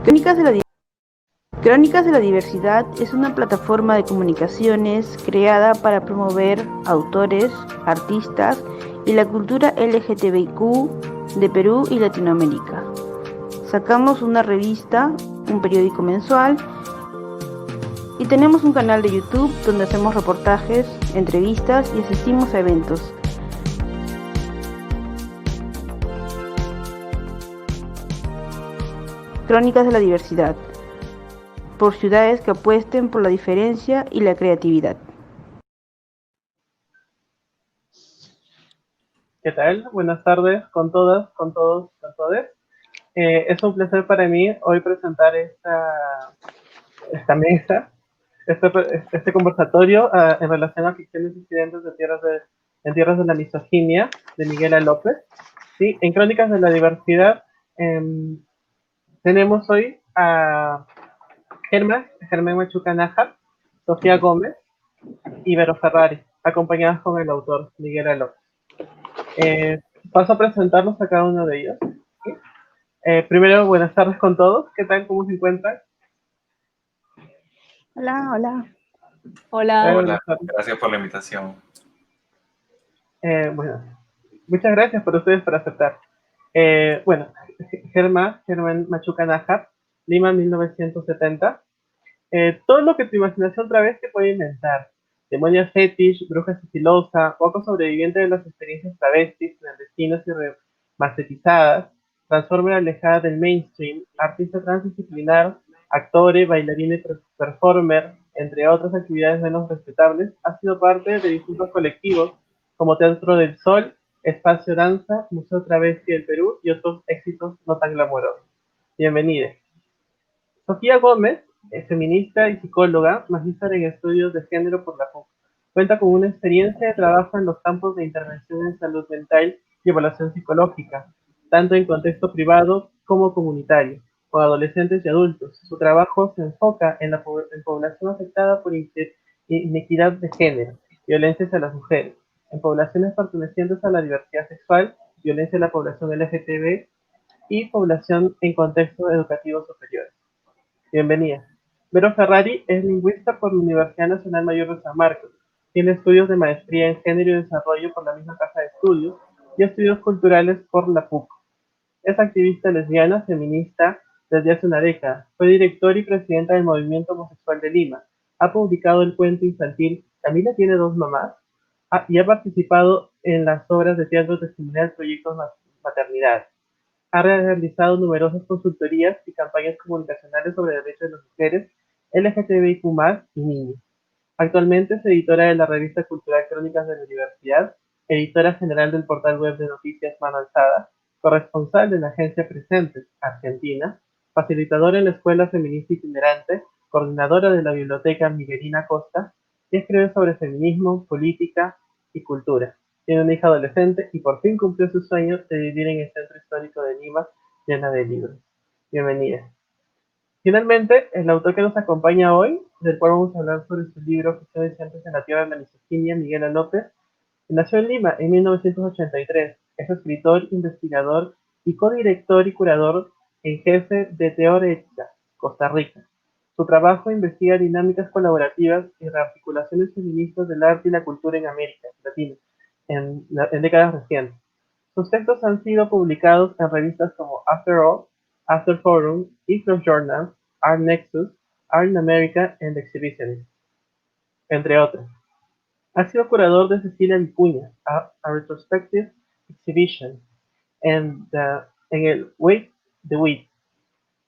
Crónicas de la, Crónicas de la Diversidad es una plataforma de comunicaciones creada para promover autores, artistas y la cultura LGTBIQ de Perú y Latinoamérica. Sacamos una revista, un periódico mensual y tenemos un canal de YouTube donde hacemos reportajes, entrevistas y asistimos a eventos. Crónicas de la Diversidad, por ciudades que apuesten por la diferencia y la creatividad. ¿Qué tal? Buenas tardes con todas, con todos, con todes. Es un placer para mí hoy presentar esta mesa, este conversatorio en relación a ficciones incidentes en tierras de la misoginia de Miguela López. ¿Sí? En Crónicas de la Diversidad tenemos hoy a Germán Machuca Nájar, Sofía Gómez y Vero Ferrari, acompañadas con el autor Miguel López. Paso a presentarlos a cada uno de ellos. ¿Sí? Primero, buenas tardes con todos. ¿Qué tal? ¿Cómo se encuentran? Hola, hola. Hola. Buenas tardes. Gracias por la invitación. Bueno, muchas gracias por ustedes por aceptar. Bueno, Germán Machuca Nájar, Lima 1970. Todo lo que tu imaginación otra vez te puede inventar. Demonia fetish, bruja sigilosa, poco sobreviviente de las experiencias travestis, clandestinas y remasterizadas, transformer alejada del mainstream, artista transdisciplinar, actore, bailarina y performer, entre otras actividades menos respetables, ha sido parte de distintos colectivos como Teatro del Sol, Espacio Danza, Museo Travesti del Perú y otros éxitos no tan glamorosos. Bienvenida. Sofía Gómez es feminista y psicóloga, magíster en estudios de género por la PUC. Cuenta con una experiencia de trabajo en los campos de intervención en salud mental y evaluación psicológica, tanto en contexto privado como comunitario, con adolescentes y adultos. Su trabajo se enfoca en la población afectada por inequidad de género, violencia hacia las mujeres, en poblaciones pertenecientes a la diversidad sexual, violencia en la población LGTB y población en contextos educativos superiores. Bienvenida. Vero Ferrari es lingüista por la Universidad Nacional Mayor de San Marcos. Tiene estudios de maestría en género y desarrollo por la misma casa de estudios y estudios culturales por la PUC. Es activista lesbiana, feminista desde hace una década. Fue directora y presidenta del Movimiento Homosexual de Lima. Ha publicado el cuento infantil Camila tiene dos mamás y ha participado en las obras de teatro testimonial Proyectos Maternidad. Ha realizado numerosas consultorías y campañas comunicacionales sobre derechos de las mujeres, LGTBIQ+, y niños. Actualmente es editora de la revista cultural Crónicas de la Diversidad, editora general del portal web de noticias Mano Alzada, corresponsal de la agencia Presentes, Argentina, facilitadora en la Escuela Feminista Itinerante, coordinadora de la Biblioteca Miguelina Costa, y escribe sobre feminismo, política y cultura. Tiene una hija adolescente y por fin cumplió su sueño de vivir en el centro histórico de Lima, llena de libros. Bienvenida. Finalmente, el autor que nos acompaña hoy, del cual vamos a hablar sobre su libro Ficciones en la Tierra de la Misoginia, Miguel López, nació en Lima en 1983. Es escritor, investigador y codirector y curador en jefe de Teorética, Costa Rica. Su trabajo investiga dinámicas colaborativas y rearticulaciones feministas del arte y la cultura en América Latina en décadas recientes. Sus textos han sido publicados en revistas como After All, After Forum, Ethos Journal, Art Nexus, Art in America and Exhibitionist, entre otros. Ha sido curador de Cecilia Vicuña, a Retrospective Exhibition, en el Wait the Wheat,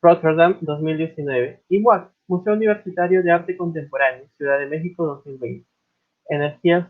Rotterdam 2019, y MUAC, Museo Universitario de Arte Contemporáneo, Ciudad de México 2020. Energías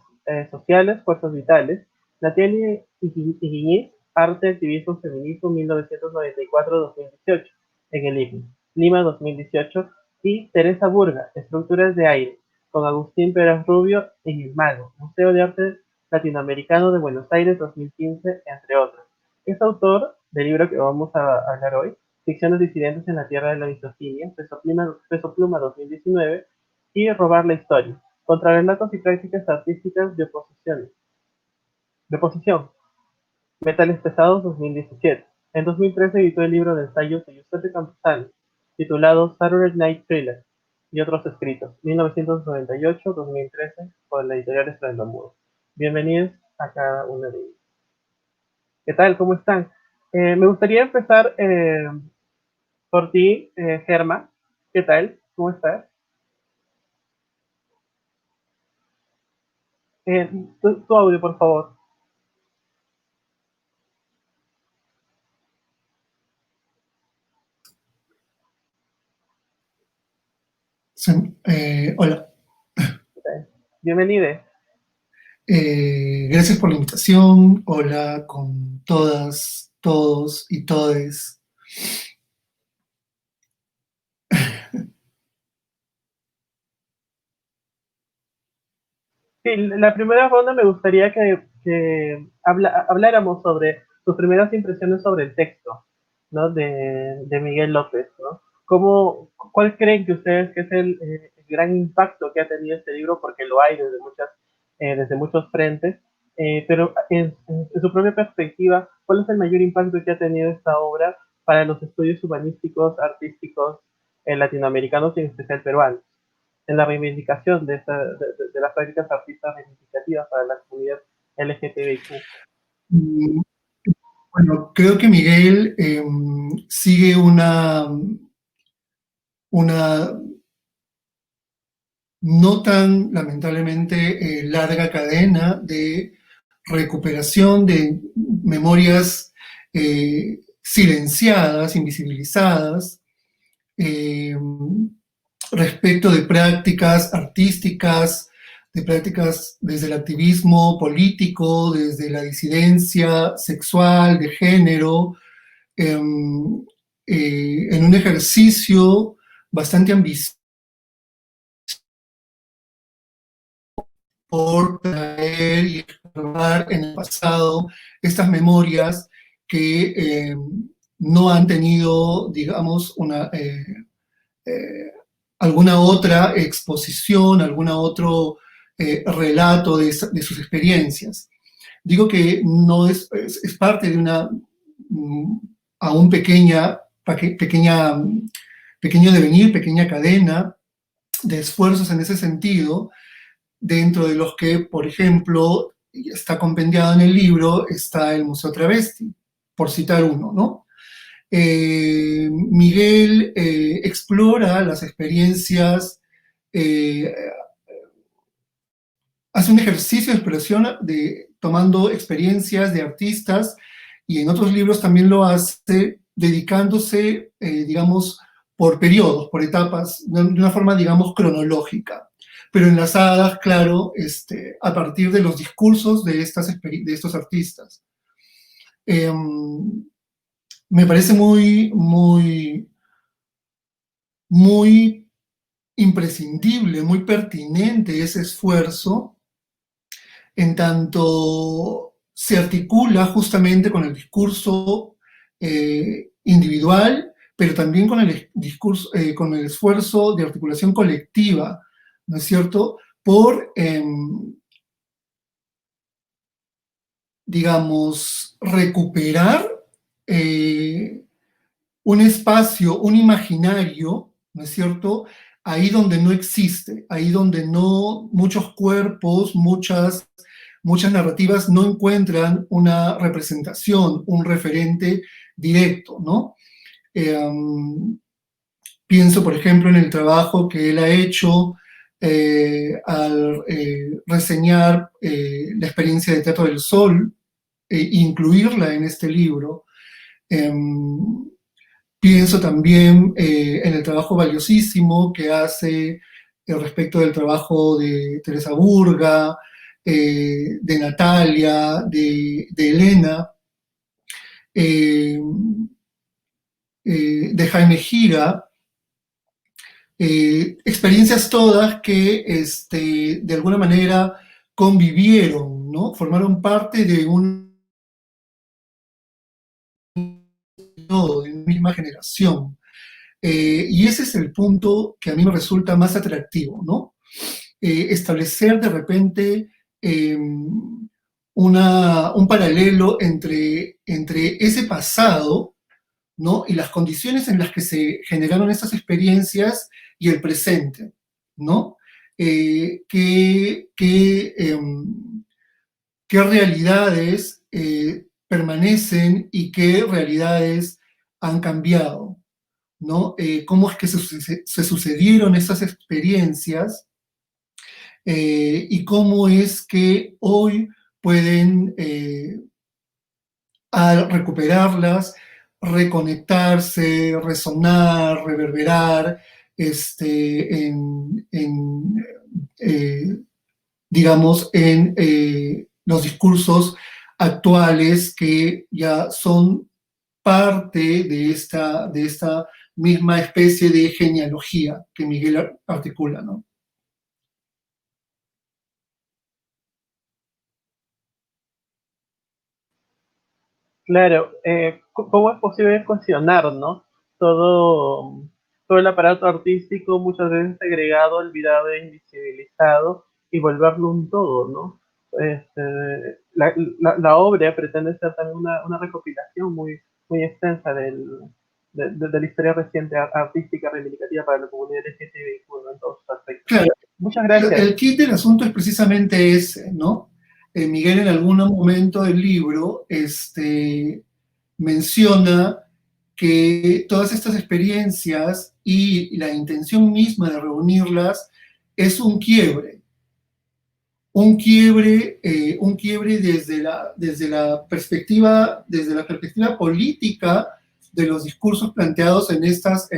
sociales, fuerzas vitales, Natalia Iguiñez, Arte, Activismo, Feminismo 1994-2018, en el ICNI, Lima 2018, y Teresa Burga, Estructuras de Aire, con Agustín Pérez Rubio en El Mago, Museo de Arte Latinoamericano de Buenos Aires 2015, entre otros. Es autor del libro que vamos a hablar hoy, Ficciones disidentes en la Tierra de la Misoginia, Peso Pluma 2019, y Robar la Historia, contra relatos y prácticas artísticas de oposición. Metales Pesados 2017. En 2013 editó el libro de ensayos de Giuseppe Campuzano, titulado Saturday Night Thriller y otros escritos, 1998-2013, por la editorial Estrella. Bienvenidos a cada uno de ellos. ¿Qué tal? ¿Cómo están? Me gustaría empezar por ti, Germa. ¿Qué tal? ¿Cómo estás? Tu audio, por favor. Hola. Bienvenido. Gracias por la invitación. Hola con todas, todos y todes. Sí, la primera ronda me gustaría que habláramos sobre tus primeras impresiones sobre el texto, ¿no? De Miguel López, ¿no? ¿Cuál creen que ustedes que es el gran impacto que ha tenido este libro? Porque lo hay desde muchos frentes, pero en su propia perspectiva, ¿cuál es el mayor impacto que ha tenido esta obra para los estudios humanísticos, artísticos, latinoamericanos y en especial peruanos, en la reivindicación de las prácticas artistas reivindicativas para la comunidad LGTBIQ? Bueno, creo que Miguel sigue una no tan, lamentablemente, larga cadena de recuperación de memorias silenciadas, invisibilizadas, respecto de prácticas artísticas, de prácticas desde el activismo político, desde la disidencia sexual, de género, en un ejercicio bastante ambicioso por traer y explorar en el pasado estas memorias que no han tenido, digamos, alguna otra exposición, algún otro relato de sus experiencias. Digo que no es parte de una aún pequeño devenir, pequeña cadena de esfuerzos en ese sentido, dentro de los que, por ejemplo, está compendiado en el libro, está el Museo Travesti, por citar uno, ¿no? Miguel explora las experiencias, hace un ejercicio de exploración tomando experiencias de artistas, y en otros libros también lo hace dedicándose, digamos, por periodos, por etapas, de una forma, digamos, cronológica, pero enlazadas, claro, a partir de los discursos de estos artistas. Me parece muy, muy, muy imprescindible, muy pertinente ese esfuerzo, en tanto se articula justamente con el discurso individual, pero también con el discurso, con el esfuerzo de articulación colectiva, ¿no es cierto?, por, digamos, recuperar un espacio, un imaginario, ¿no es cierto?, ahí donde no existe, ahí donde no muchos cuerpos, muchas narrativas no encuentran una representación, un referente directo, ¿no? Pienso, por ejemplo, en el trabajo que él ha hecho al reseñar la experiencia de Teatro del Sol, incluirla en este libro. Pienso también en el trabajo valiosísimo que hace respecto del trabajo de Teresa Burga, de Natalia, de Elena, de Jaime Gira, experiencias todas que de alguna manera convivieron, ¿no? Formaron parte de una misma generación. Y ese es el punto que a mí me resulta más atractivo, ¿no? Establecer de repente un paralelo entre ese pasado, ¿no? Y las condiciones en las que se generaron estas experiencias y el presente, ¿no? Qué realidades permanecen y qué realidades han cambiado, ¿no? Cómo es que se sucedieron esas experiencias y cómo es que hoy pueden, al recuperarlas, reconectarse, resonar, reverberar, eh, digamos, en los discursos actuales que ya son parte de esta misma especie de genealogía que Miguel articula, ¿no? Claro, ¿cómo es posible cuestionar, ¿no? Todo, todo el aparato artístico muchas veces segregado, olvidado e invisibilizado y volverlo un todo, ¿no? La obra pretende ser también una recopilación muy extensa de la historia reciente artística reivindicativa para la comunidad LGTBIQ, ¿no? En todos sus aspectos. Claro, Muchas gracias. el kit del asunto es precisamente ese, ¿no? Miguel en algún momento del libro menciona que todas estas experiencias y la intención misma de reunirlas es un quiebre desde la perspectiva política de los discursos planteados en estas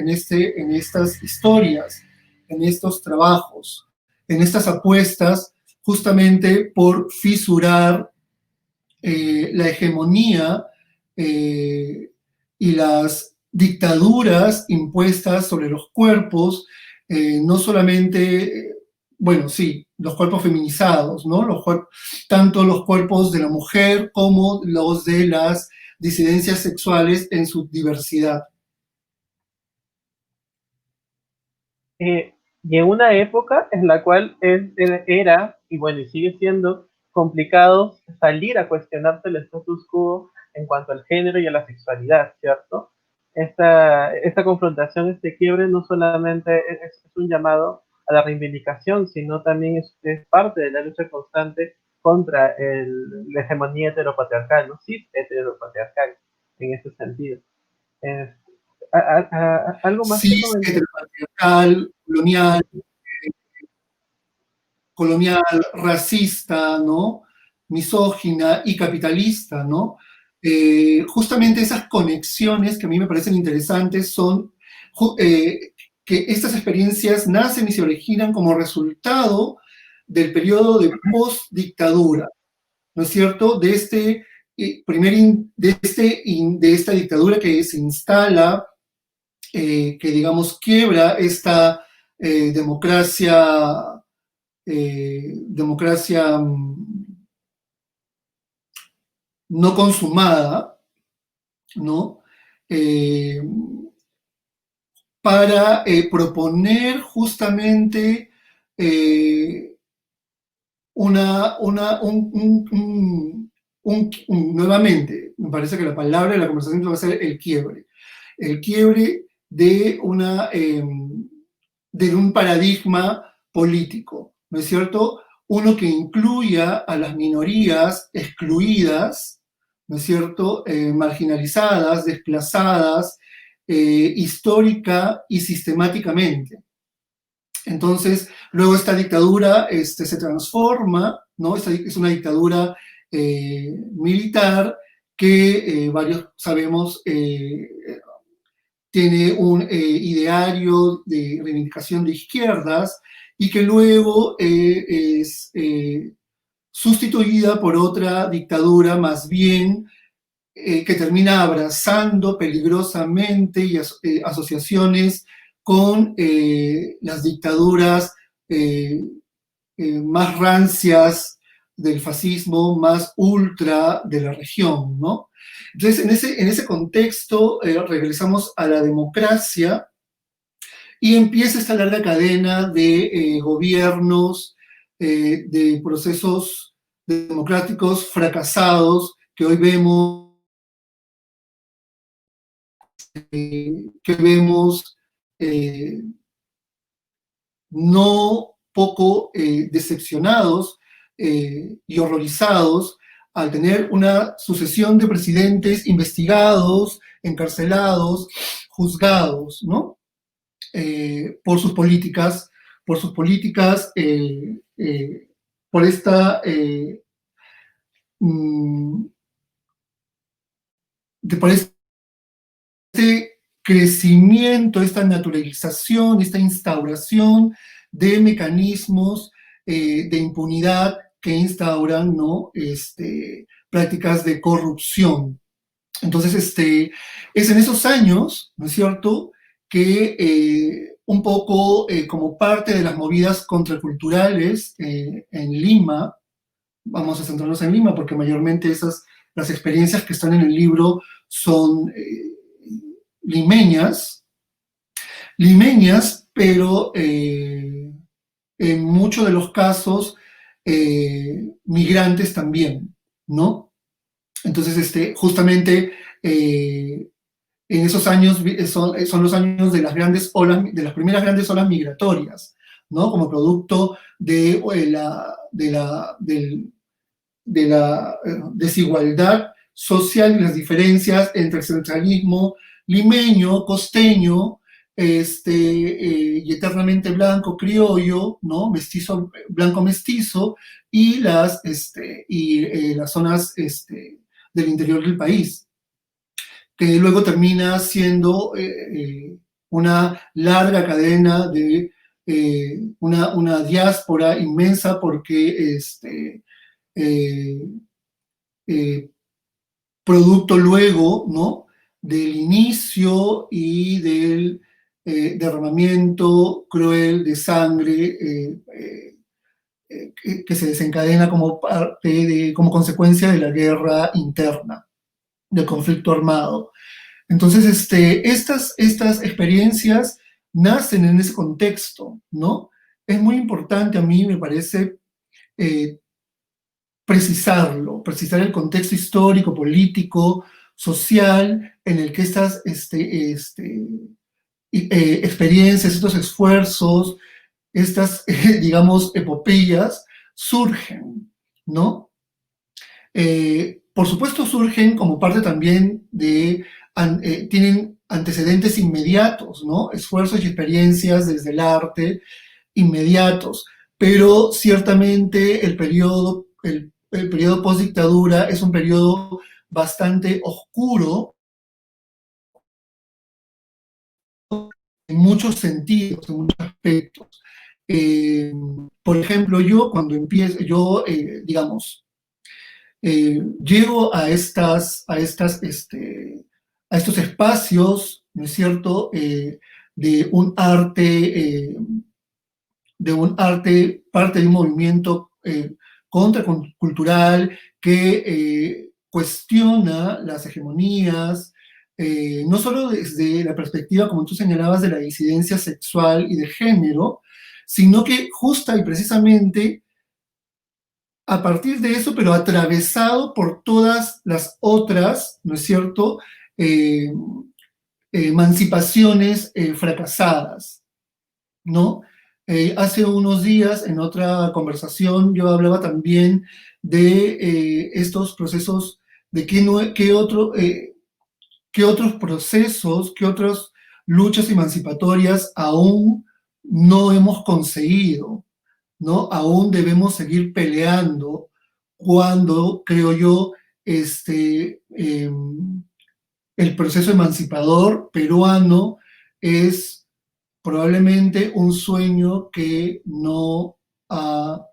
historias, en estos trabajos, en estas apuestas, justamente por fisurar la hegemonía y las dictaduras impuestas sobre los cuerpos, no solamente, bueno, sí, los cuerpos feminizados, ¿no? Tanto los cuerpos de la mujer como los de las disidencias sexuales en su diversidad. Y en una época en la cual era, y bueno, y sigue siendo complicado salir a cuestionarse el status quo en cuanto al género y a la sexualidad, ¿cierto? Esta confrontación, este quiebre, no solamente es un llamado a la reivindicación, sino también es parte de la lucha constante contra la hegemonía heteropatriarcal, ¿no? Cis heteropatriarcal, en ese sentido. Eh, ¿Algo más que Cis, comentar? heteropatriarcal, colonial, racista, ¿no? Misógina y capitalista, ¿no? Justamente esas conexiones que a mí me parecen interesantes son que estas experiencias nacen y se originan como resultado del periodo de post-dictadura, ¿no es cierto? De esta dictadura que se instala, que digamos quiebra esta democracia no consumada, ¿no? Para proponer justamente nuevamente, me parece que la palabra de la conversación va a ser el quiebre de un paradigma político, ¿no es cierto? Uno que incluya a las minorías excluidas, ¿no es cierto? Marginalizadas, desplazadas, histórica y sistemáticamente. Entonces, luego esta dictadura se transforma, ¿no? Es una dictadura militar que varios sabemos tiene un ideario de reivindicación de izquierdas y que luego es sustituida por otra dictadura más bien que termina abrazando peligrosamente y asociaciones con las dictaduras más rancias del fascismo, más ultra de la región, ¿no? Entonces, en ese contexto, regresamos a la democracia y empieza esta larga cadena de gobiernos, de procesos democráticos fracasados que hoy vemos que vemos no poco decepcionados y horrorizados al tener una sucesión de presidentes investigados, encarcelados, juzgados, ¿no? Por sus políticas, por esta por este crecimiento, esta naturalización, esta instauración de mecanismos de impunidad que instauran, ¿no? Prácticas de corrupción. Entonces, es en esos años, ¿no es cierto?, que un poco como parte de las movidas contraculturales en Lima, vamos a centrarnos en Lima porque mayormente las experiencias que están en el libro son limeñas, pero en muchos de los casos migrantes también, ¿no? Entonces, justamente en esos años son los años de las grandes olas, de las primeras grandes olas migratorias, ¿no? Como producto de la desigualdad social y las diferencias entre el centralismo limeño, costeño, y eternamente blanco, criollo, ¿no? Mestizo, blanco mestizo, y las zonas del interior del país, que luego termina siendo una larga cadena de una diáspora inmensa porque producto luego, ¿no?, del inicio y del derramamiento cruel de sangre que se desencadena como como consecuencia de la guerra interna, del conflicto armado. Entonces, estas experiencias nacen en ese contexto, ¿no? Es muy importante, a mí me parece, precisar el contexto histórico, político, social, en el que estas experiencias, estos esfuerzos, estas, digamos, epopeyas surgen, ¿no? Por supuesto surgen como parte también tienen antecedentes inmediatos, ¿no? Esfuerzos y experiencias desde el arte inmediatos, pero ciertamente el periodo postdictadura es un periodo bastante oscuro en muchos sentidos, en muchos aspectos. Por ejemplo, yo cuando empiezo, digamos, llego a estos espacios, ¿no es cierto?, de un arte, parte de un movimiento contracultural que cuestiona las hegemonías, no solo desde la perspectiva, como tú señalabas, de la disidencia sexual y de género, sino que justa y precisamente a partir de eso, pero atravesado por todas las otras, ¿no es cierto?, emancipaciones fracasadas, ¿no? Hace unos días, en otra conversación, yo hablaba también de estos procesos, de qué otros procesos, qué otras luchas emancipatorias aún no hemos conseguido, ¿no? Aún debemos seguir peleando cuando, creo yo, el proceso emancipador peruano es probablemente un sueño que no ha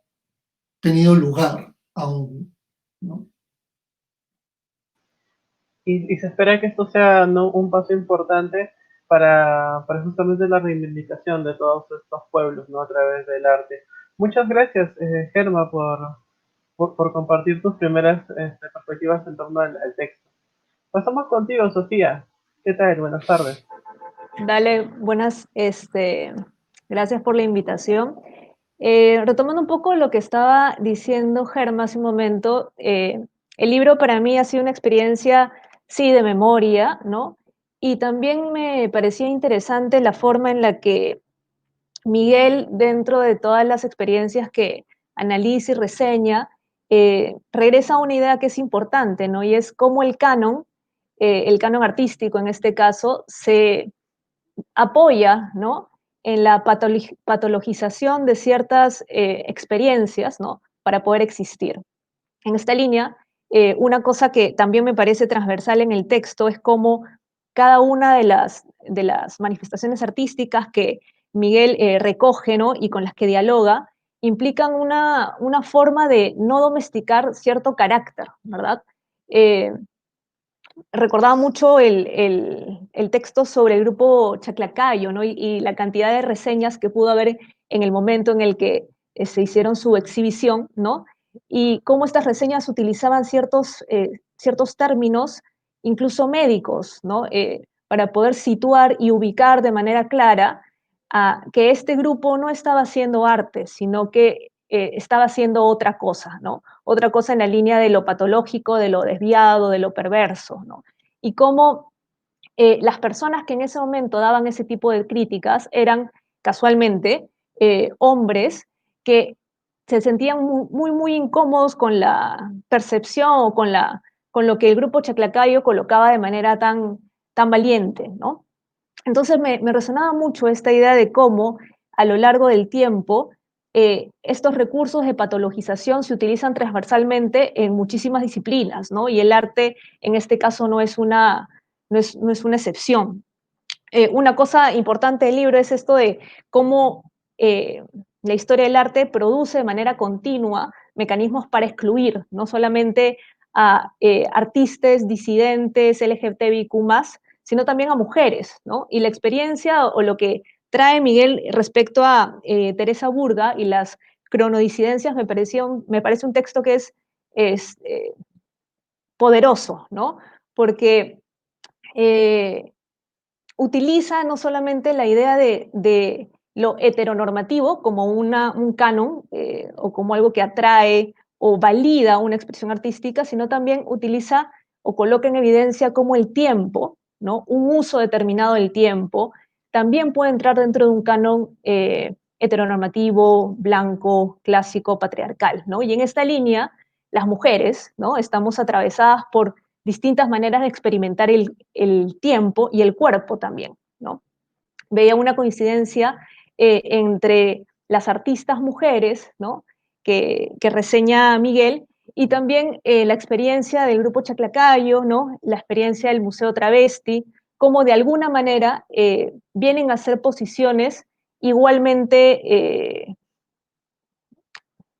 tenido lugar aún, ¿no? Y se espera que esto sea, ¿no?, un paso importante para justamente la reivindicación de todos estos pueblos, ¿no?, a través del arte. Muchas gracias, Germa, por compartir tus primeras perspectivas en torno al texto. Pasamos contigo, Sofía. ¿Qué tal? Buenas tardes. Dale, buenas, gracias por la invitación. Retomando un poco lo que estaba diciendo Germa hace un momento, el libro para mí ha sido una experiencia, sí, de memoria, ¿no? y también me parecía interesante la forma en la que Miguel, dentro de todas las experiencias que analiza y reseña, regresa a una idea que es importante, ¿no? Y es cómo el canon artístico en este caso, se apoya, ¿no?, en la patologización de ciertas experiencias, ¿no?, para poder existir. En esta línea, una cosa que también me parece transversal en el texto es cómo cada una de las manifestaciones artísticas que Miguel recoge, ¿no?, y con las que dialoga, implican una forma de no domesticar cierto carácter, ¿verdad? Eh, Recordaba mucho el texto sobre el grupo Chaclacayo, ¿no? Y la cantidad de reseñas que pudo haber en el momento en el que se hicieron su exhibición, ¿no? Y cómo estas reseñas utilizaban ciertos términos, incluso médicos, ¿no? Para poder situar y ubicar de manera clara que este grupo no estaba haciendo arte, sino que estaba haciendo otra cosa, ¿no? Otra cosa en la línea de lo patológico, de lo desviado, de lo perverso, ¿no? Y cómo las personas que en ese momento daban ese tipo de críticas eran casualmente hombres que se sentían muy incómodos con la percepción o con lo que el grupo Chaclacayo colocaba de manera tan valiente, ¿no? Entonces me resonaba mucho esta idea de cómo a lo largo del tiempo estos recursos de patologización se utilizan transversalmente en muchísimas disciplinas, ¿no? Y el arte en este caso no es una excepción. Una cosa importante del libro es esto de cómo la historia del arte produce de manera continua mecanismos para excluir, no solamente a artistas, disidentes, LGBTIQ+, sino también a mujeres, ¿no? Y la experiencia o lo que trae Miguel respecto a Teresa Burga y las cronodisidencias me parece un texto que es poderoso, ¿no? Porque eh, utiliza no solamente la idea de lo heteronormativo como un canon o como algo que atrae o valida una expresión artística, sino también utiliza o coloca en evidencia cómo el tiempo, ¿no?, un uso determinado del tiempo, también puede entrar dentro de un canon heteronormativo, blanco, clásico, patriarcal, ¿no? Y en esta línea, las mujeres, ¿no?, estamos atravesadas por distintas maneras de experimentar el tiempo y el cuerpo también, ¿no? Veía una coincidencia entre las artistas mujeres, ¿no?, que reseña Miguel, y también la experiencia del grupo Chaclacayo, ¿no?, la experiencia del Museo Travesti, cómo de alguna manera vienen a hacer posiciones igualmente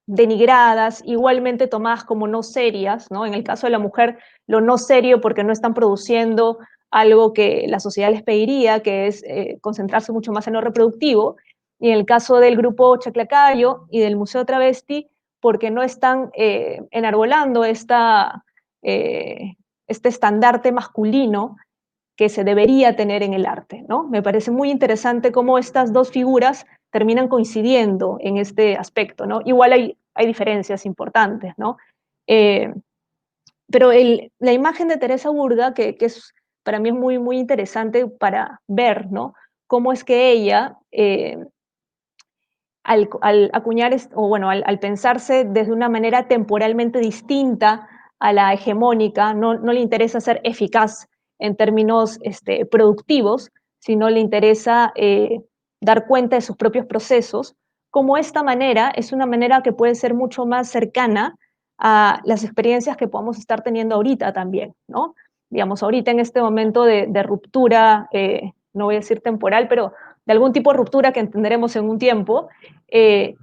denigradas, igualmente tomadas como no serias, ¿no? En el caso de la mujer, lo no serio porque no están produciendo algo que la sociedad les pediría, que es concentrarse mucho más en lo reproductivo, y en el caso del grupo Chaclacayo y del Museo Travesti, porque no están enarbolando este estandarte masculino que se debería tener en el arte, ¿no? Me parece muy interesante cómo estas dos figuras terminan coincidiendo en este aspecto, ¿no? Igual hay diferencias importantes, ¿no? Eh, pero la imagen de Teresa Burga, que para mí es muy interesante para ver, ¿no?, cómo es que ella, al acuñar, o bueno, al pensarse desde una manera temporalmente distinta a la hegemónica, no le interesa ser eficaz en términos productivos, sino le interesa dar cuenta de sus propios procesos, como esta manera es una manera que puede ser mucho más cercana a las experiencias que podamos estar teniendo ahorita también, ¿no? Digamos, ahorita en este momento de ruptura, no voy a decir temporal, pero de algún tipo de ruptura que entenderemos en un tiempo,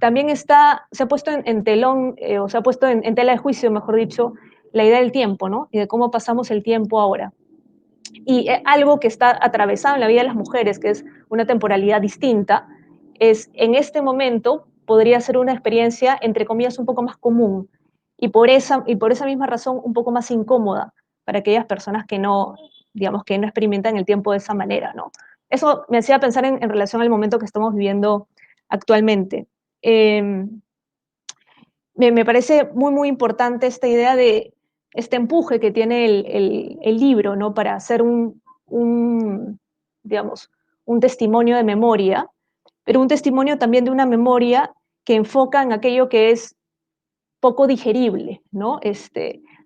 también se ha puesto en telón, o se ha puesto en tela de juicio, mejor dicho, la idea del tiempo, ¿no? Y de cómo pasamos el tiempo ahora. Y algo que está atravesado en la vida de las mujeres, que es una temporalidad distinta, es en este momento podría ser una experiencia, entre comillas, un poco más común y por esa misma razón un poco más incómoda para aquellas personas que no, digamos, que no experimentan el tiempo de esa manera, ¿no? Eso me hacía pensar en relación al momento que estamos viviendo actualmente. Me parece muy importante esta idea de este empuje que tiene el libro, ¿no?, para hacer digamos, un testimonio de memoria, pero un testimonio también de una memoria que enfoca en aquello que es poco digerible, ¿no?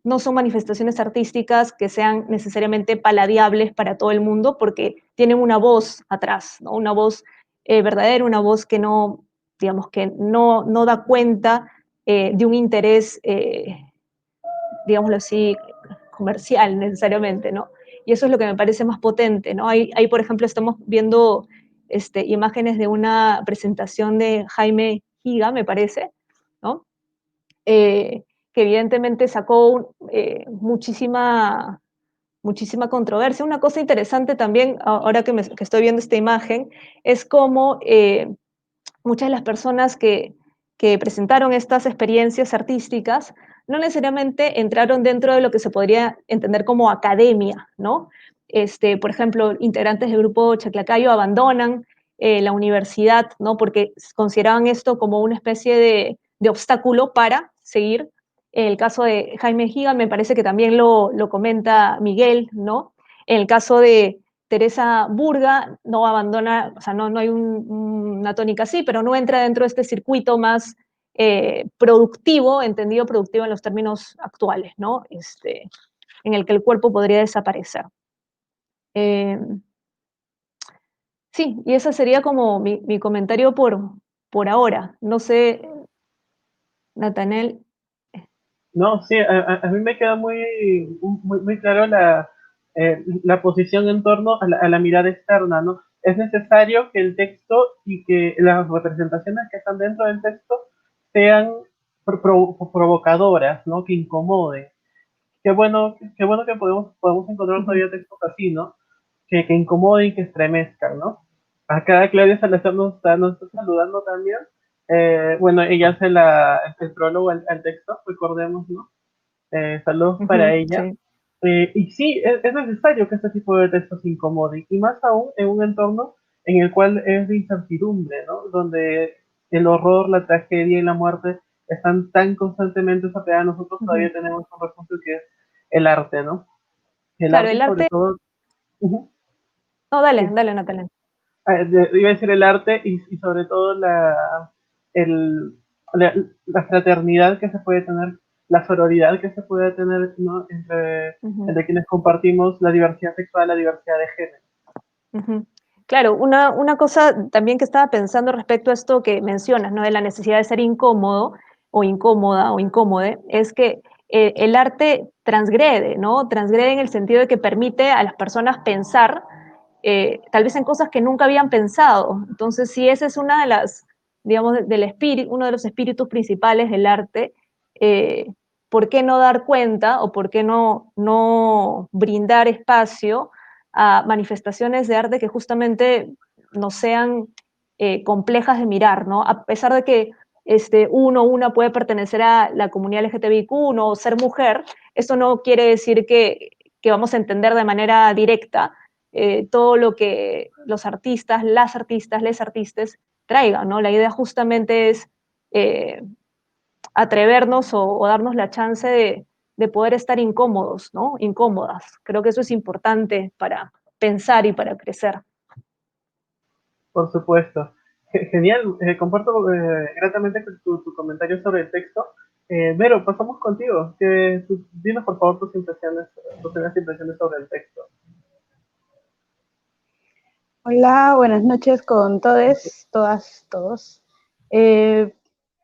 No son manifestaciones artísticas que sean necesariamente paladiables para todo el mundo porque tienen una voz atrás, ¿no? Una voz verdadera, una voz que no, digamos, que no da cuenta de un interés, digámoslo así, comercial necesariamente, ¿no? Y eso es lo que me parece más potente, ¿no? Ahí por ejemplo, estamos viendo imágenes de una presentación de Jaime Giga, me parece, ¿no? Que evidentemente sacó muchísima controversia. Una cosa interesante también, ahora que estoy viendo esta imagen, es cómo muchas de las personas que presentaron estas experiencias artísticas no necesariamente entraron dentro de lo que se podría entender como academia, ¿no? Por ejemplo, integrantes del grupo Chaclacayo abandonan la universidad, ¿no? Porque consideraban esto como una especie de obstáculo para seguir. En el caso de Jaime Giga, me parece que también lo comenta Miguel, ¿no? En el caso de Teresa Burga no abandona, o sea, no hay una tónica así, pero no entra dentro de este circuito más productivo, entendido productivo en los términos actuales, ¿no? En el que el cuerpo podría desaparecer. Sí, y ese sería como mi comentario por ahora. No sé, Natanel. No, sí, a mí me queda muy claro la posición en torno a la mirada externa, ¿no? Es necesario que el texto y que las representaciones que están dentro del texto sean provocadoras, ¿no? Que incomoden. Qué bueno que podemos encontrar todavía textos así, ¿no? Que incomoden, que estremezcan, ¿no? Acá Claudia Salazar nos está saludando también. Bueno, ella hace el prólogo al texto, recordemos, ¿no? Saludos para ella. Sí. Y sí, es necesario que este tipo de textos incomoden, y más aún en un entorno en el cual es de incertidumbre, ¿no? Donde el horror, la tragedia y la muerte están tan constantemente apegadas a nosotros, todavía tenemos un refugio que es el arte, ¿no? El Claro, arte y el sobre arte. todo, uh-huh, No, dale, sí, dale, Natalén. iba a decir el arte y sobre todo el, la fraternidad que se puede tener, la sororidad que se puede tener, ¿no? Entre quienes compartimos la diversidad sexual, la diversidad de género. Claro, una cosa también que estaba pensando respecto a esto que mencionas, ¿no? De la necesidad de ser incómodo o incómoda o incómode, es que el arte transgrede, ¿no? Transgrede en el sentido de que permite a las personas pensar tal vez en cosas que nunca habían pensado. Entonces, si esa es una de las, digamos, uno de los espíritus principales del arte, eh, ¿por qué no dar cuenta o por qué no brindar espacio a manifestaciones de arte que justamente no sean complejas de mirar, ¿no? A pesar de que uno o una puede pertenecer a la comunidad LGTBIQ, no ser mujer, eso no quiere decir que vamos a entender de manera directa todo lo que los artistas, les artistas traigan, ¿no? La idea justamente es atrevernos o darnos la chance de poder estar incómodos, ¿no? Incómodas. Creo que eso es importante para pensar y para crecer. Por supuesto. Genial, comparto gratamente tu comentario sobre el texto. Vero, pasamos contigo. Dinos por favor tus primeras impresiones sobre el texto. Hola, buenas noches con todos, todas, todos.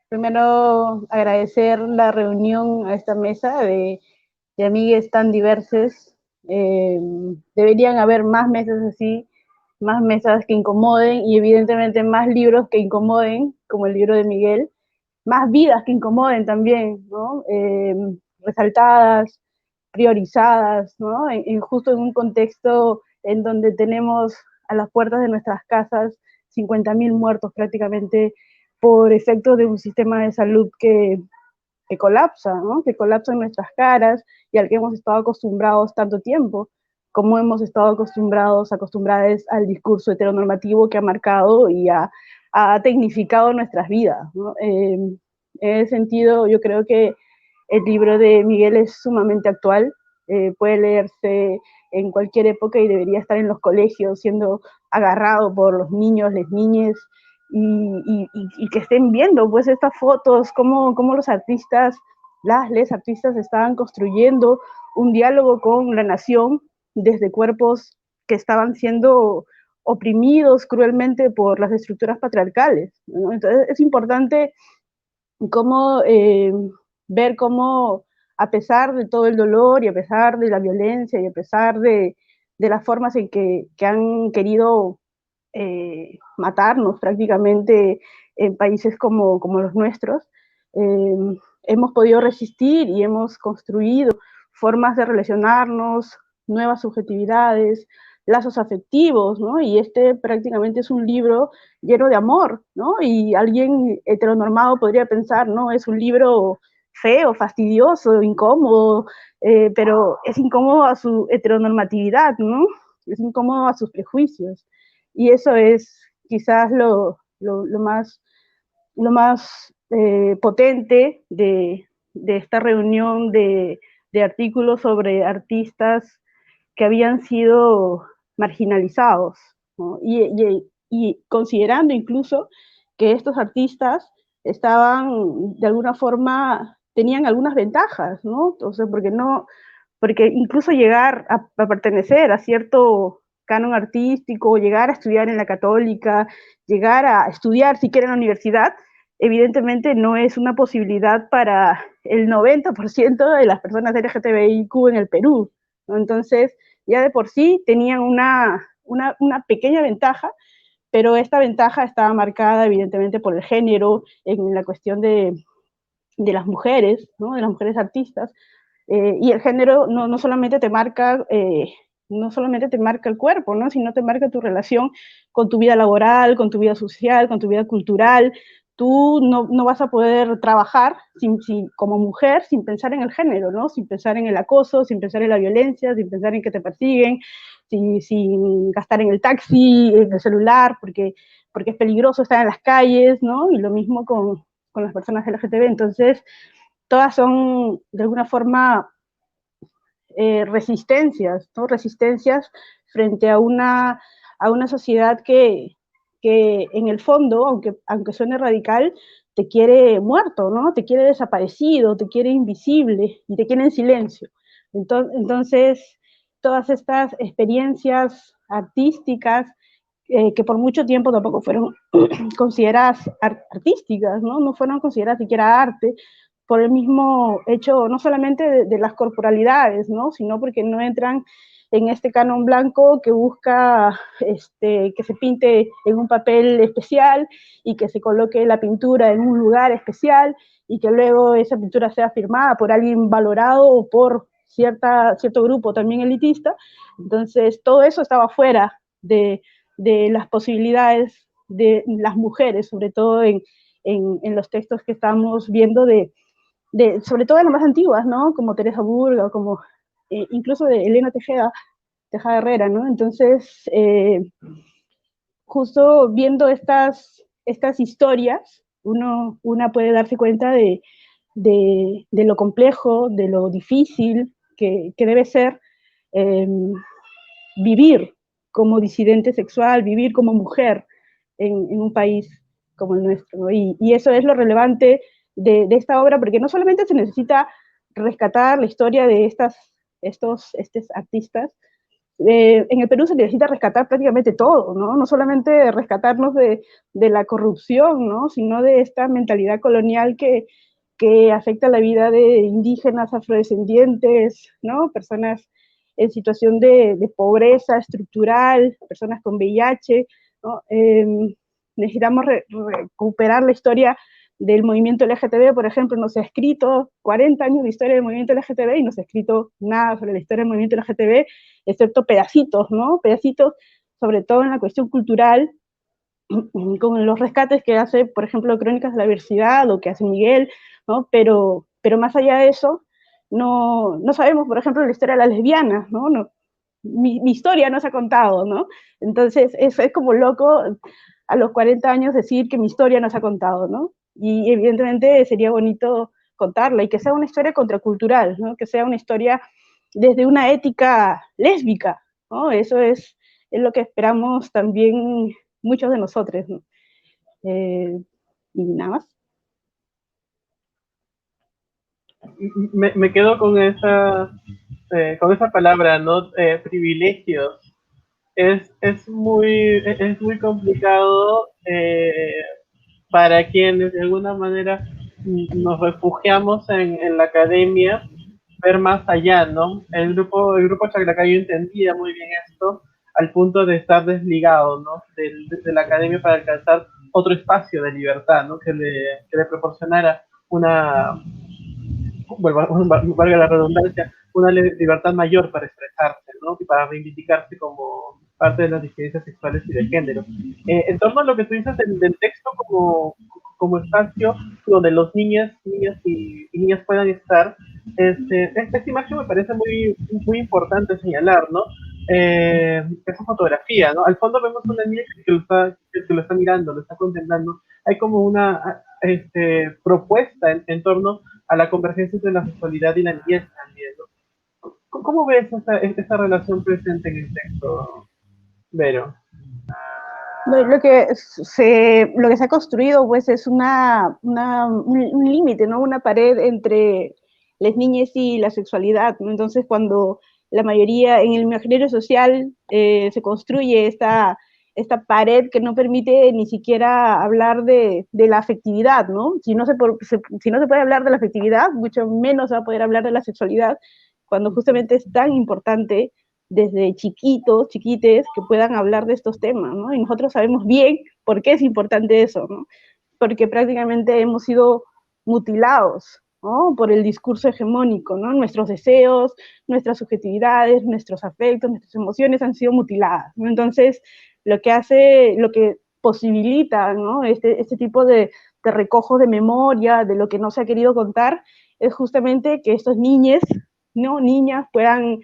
Primero agradecer la reunión a esta mesa de amigues tan diversas. Deberían haber más mesas así, más mesas que incomoden y evidentemente más libros que incomoden, como el libro de Miguel, más vidas que incomoden también, ¿no? Resaltadas, priorizadas, ¿no? Justo en un contexto en donde tenemos a las puertas de nuestras casas 50.000 muertos prácticamente por efecto de un sistema de salud que colapsa, ¿no? Que colapsa en nuestras caras y al que hemos estado acostumbrados tanto tiempo, como hemos estado acostumbradas al discurso heteronormativo que ha marcado y ha tecnificado nuestras vidas, ¿no? En ese sentido, yo creo que el libro de Miguel es sumamente actual, puede leerse en cualquier época y debería estar en los colegios siendo agarrado por los niños, las niñas, y que estén viendo pues estas fotos, cómo los artistas, les artistas estaban construyendo un diálogo con la nación desde cuerpos que estaban siendo oprimidos cruelmente por las estructuras patriarcales, ¿no? Entonces es importante cómo, ver cómo, a pesar de todo el dolor y a pesar de la violencia y a pesar de las formas en que han querido matarnos prácticamente en países como los nuestros, eh, hemos podido resistir y hemos construido formas de relacionarnos, nuevas subjetividades, lazos afectivos, ¿no? Y este prácticamente es un libro lleno de amor, ¿no? Y alguien heteronormado podría pensar, ¿no? Es un libro feo, fastidioso, incómodo, pero es incómodo a su heteronormatividad, ¿no? Es incómodo a sus prejuicios. Y eso es quizás lo más potente de esta reunión de artículos sobre artistas que habían sido marginalizados, ¿no? Y considerando incluso que estos artistas estaban de alguna forma, tenían algunas ventajas, ¿no? Entonces, porque incluso llegar a pertenecer a cierto canon artístico, llegar a estudiar en la católica, llegar a estudiar siquiera en la universidad, evidentemente no es una posibilidad para el 90% de las personas LGTBIQ en el Perú, ¿no? Entonces, ya de por sí tenían una pequeña ventaja, pero esta ventaja estaba marcada evidentemente por el género, en la cuestión de las mujeres, ¿no? De las mujeres artistas, y el género no solamente te marca, no solamente te marca el cuerpo, ¿no? Sino te marca tu relación con tu vida laboral, con tu vida social, con tu vida cultural. Tú no vas a poder trabajar como mujer sin pensar en el género, ¿no? Sin pensar en el acoso, sin pensar en la violencia, sin pensar en que te persiguen, sin gastar en el taxi, en el celular, porque es peligroso estar en las calles, ¿no? Y lo mismo con las personas LGTB. Entonces, todas son de alguna forma resistencias, ¿no? Resistencias frente a una sociedad que en el fondo, aunque suene radical, te quiere muerto, ¿no? Te quiere desaparecido, te quiere invisible y te quiere en silencio. Entonces todas estas experiencias artísticas que por mucho tiempo tampoco fueron consideradas artísticas, ¿no? No fueron consideradas siquiera arte, por el mismo hecho, no solamente de las corporalidades, ¿no? Sino porque no entran en este canon blanco que busca que se pinte en un papel especial y que se coloque la pintura en un lugar especial y que luego esa pintura sea firmada por alguien valorado o por cierto grupo también elitista. Entonces, todo eso estaba fuera de las posibilidades de las mujeres, sobre todo en los textos que estamos viendo sobre todo de las más antiguas, ¿no? Como Teresa Burga, como incluso de Elena Tejada Herrera, ¿no? Entonces, justo viendo estas historias, una puede darse cuenta de lo complejo, de lo difícil que debe ser eh, vivir como disidente sexual, vivir como mujer en un país como el nuestro, ¿no? Y eso es lo relevante de esta obra, porque no solamente se necesita rescatar la historia de estos artistas, en el Perú se necesita rescatar prácticamente todo, ¿no? No solamente rescatarnos de la corrupción, ¿no? Sino de esta mentalidad colonial que afecta la vida de indígenas, afrodescendientes, ¿no? Personas en situación de pobreza estructural, personas con VIH, ¿no? Necesitamos recuperar la historia del movimiento LGTB, por ejemplo, no se ha escrito 40 años de historia del movimiento LGTB y no se ha escrito nada sobre la historia del movimiento LGTB, excepto pedacitos, ¿no? Pedacitos, sobre todo en la cuestión cultural, con los rescates que hace, por ejemplo, Crónicas de la Diversidad o que hace Miguel, ¿no? Pero más allá de eso, no sabemos, por ejemplo, la historia de las lesbianas, ¿no? Mi historia no se ha contado, ¿no? Entonces, es como loco a los 40 años decir que mi historia no se ha contado, ¿no? Y evidentemente sería bonito contarla y que sea una historia contracultural, ¿no? Que sea una historia desde una ética lésbica, ¿no? Eso es lo que esperamos también muchos de nosotros, ¿no? Y nada más. Me quedo con esa palabra, ¿no? Privilegios. Es muy complicado para quienes de alguna manera nos refugiamos en la academia, ver más allá, ¿no? El grupo Chaclacayo entendía muy bien esto al punto de estar desligado, ¿no? De la academia para alcanzar otro espacio de libertad, ¿no? Que le proporcionara valga la redundancia, una libertad mayor para expresarse, ¿no? Y para reivindicarse como parte de las disidencias sexuales y de género. En torno a lo que tú dices del texto como espacio donde los niñas y niñas puedan estar, esta imagen me parece muy, muy importante señalar, ¿no? Esa fotografía, ¿no? Al fondo vemos una niña que lo está mirando, lo está contemplando. Hay como una propuesta en torno a la convergencia entre la sexualidad y la niñez también, ¿no? ¿Cómo ves esa relación presente en el texto, Vero? Lo que se ha construido pues es un límite, ¿no? Una pared entre las niñas y la sexualidad, ¿no? Entonces cuando la mayoría en el imaginario social se construye esta pared que no permite ni siquiera hablar de la afectividad, ¿no? Si no se puede hablar de la afectividad, mucho menos se va a poder hablar de la sexualidad, cuando justamente es tan importante desde chiquitos, chiquites, que puedan hablar de estos temas, ¿no? Y nosotros sabemos bien por qué es importante eso, ¿no? Porque prácticamente hemos sido mutilados, ¿no? Por el discurso hegemónico, ¿no? Nuestros deseos, nuestras subjetividades, nuestros afectos, nuestras emociones han sido mutiladas, ¿no? Entonces, lo que posibilita, ¿no? Este tipo de recojo de memoria, de lo que no se ha querido contar, es justamente que estos niños, ¿no? Niñas puedan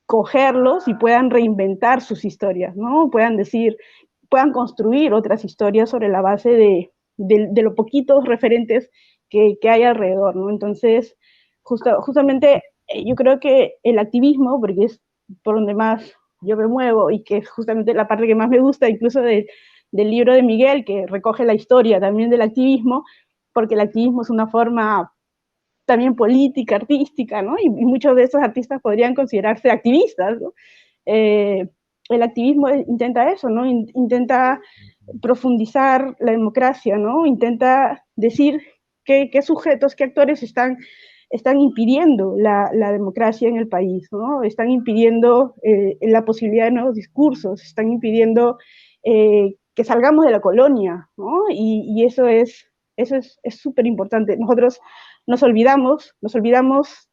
cogerlos y puedan reinventar sus historias, ¿no? Puedan construir otras historias sobre la base de los poquitos referentes que hay alrededor, ¿no? Entonces, justamente yo creo que el activismo, porque es por donde más yo me muevo y que es justamente la parte que más me gusta, incluso del libro de Miguel, que recoge la historia también del activismo, porque el activismo es una forma también política, artística, ¿no? Y muchos de esos artistas podrían considerarse activistas, ¿no? El activismo intenta eso, ¿no? Intenta profundizar la democracia, ¿no? Intenta decir qué sujetos, qué actores están impidiendo la democracia en el país, ¿no? Están impidiendo la posibilidad de nuevos discursos, están impidiendo que salgamos de la colonia, ¿no? Y eso es súper importante. Nosotros nos olvidamos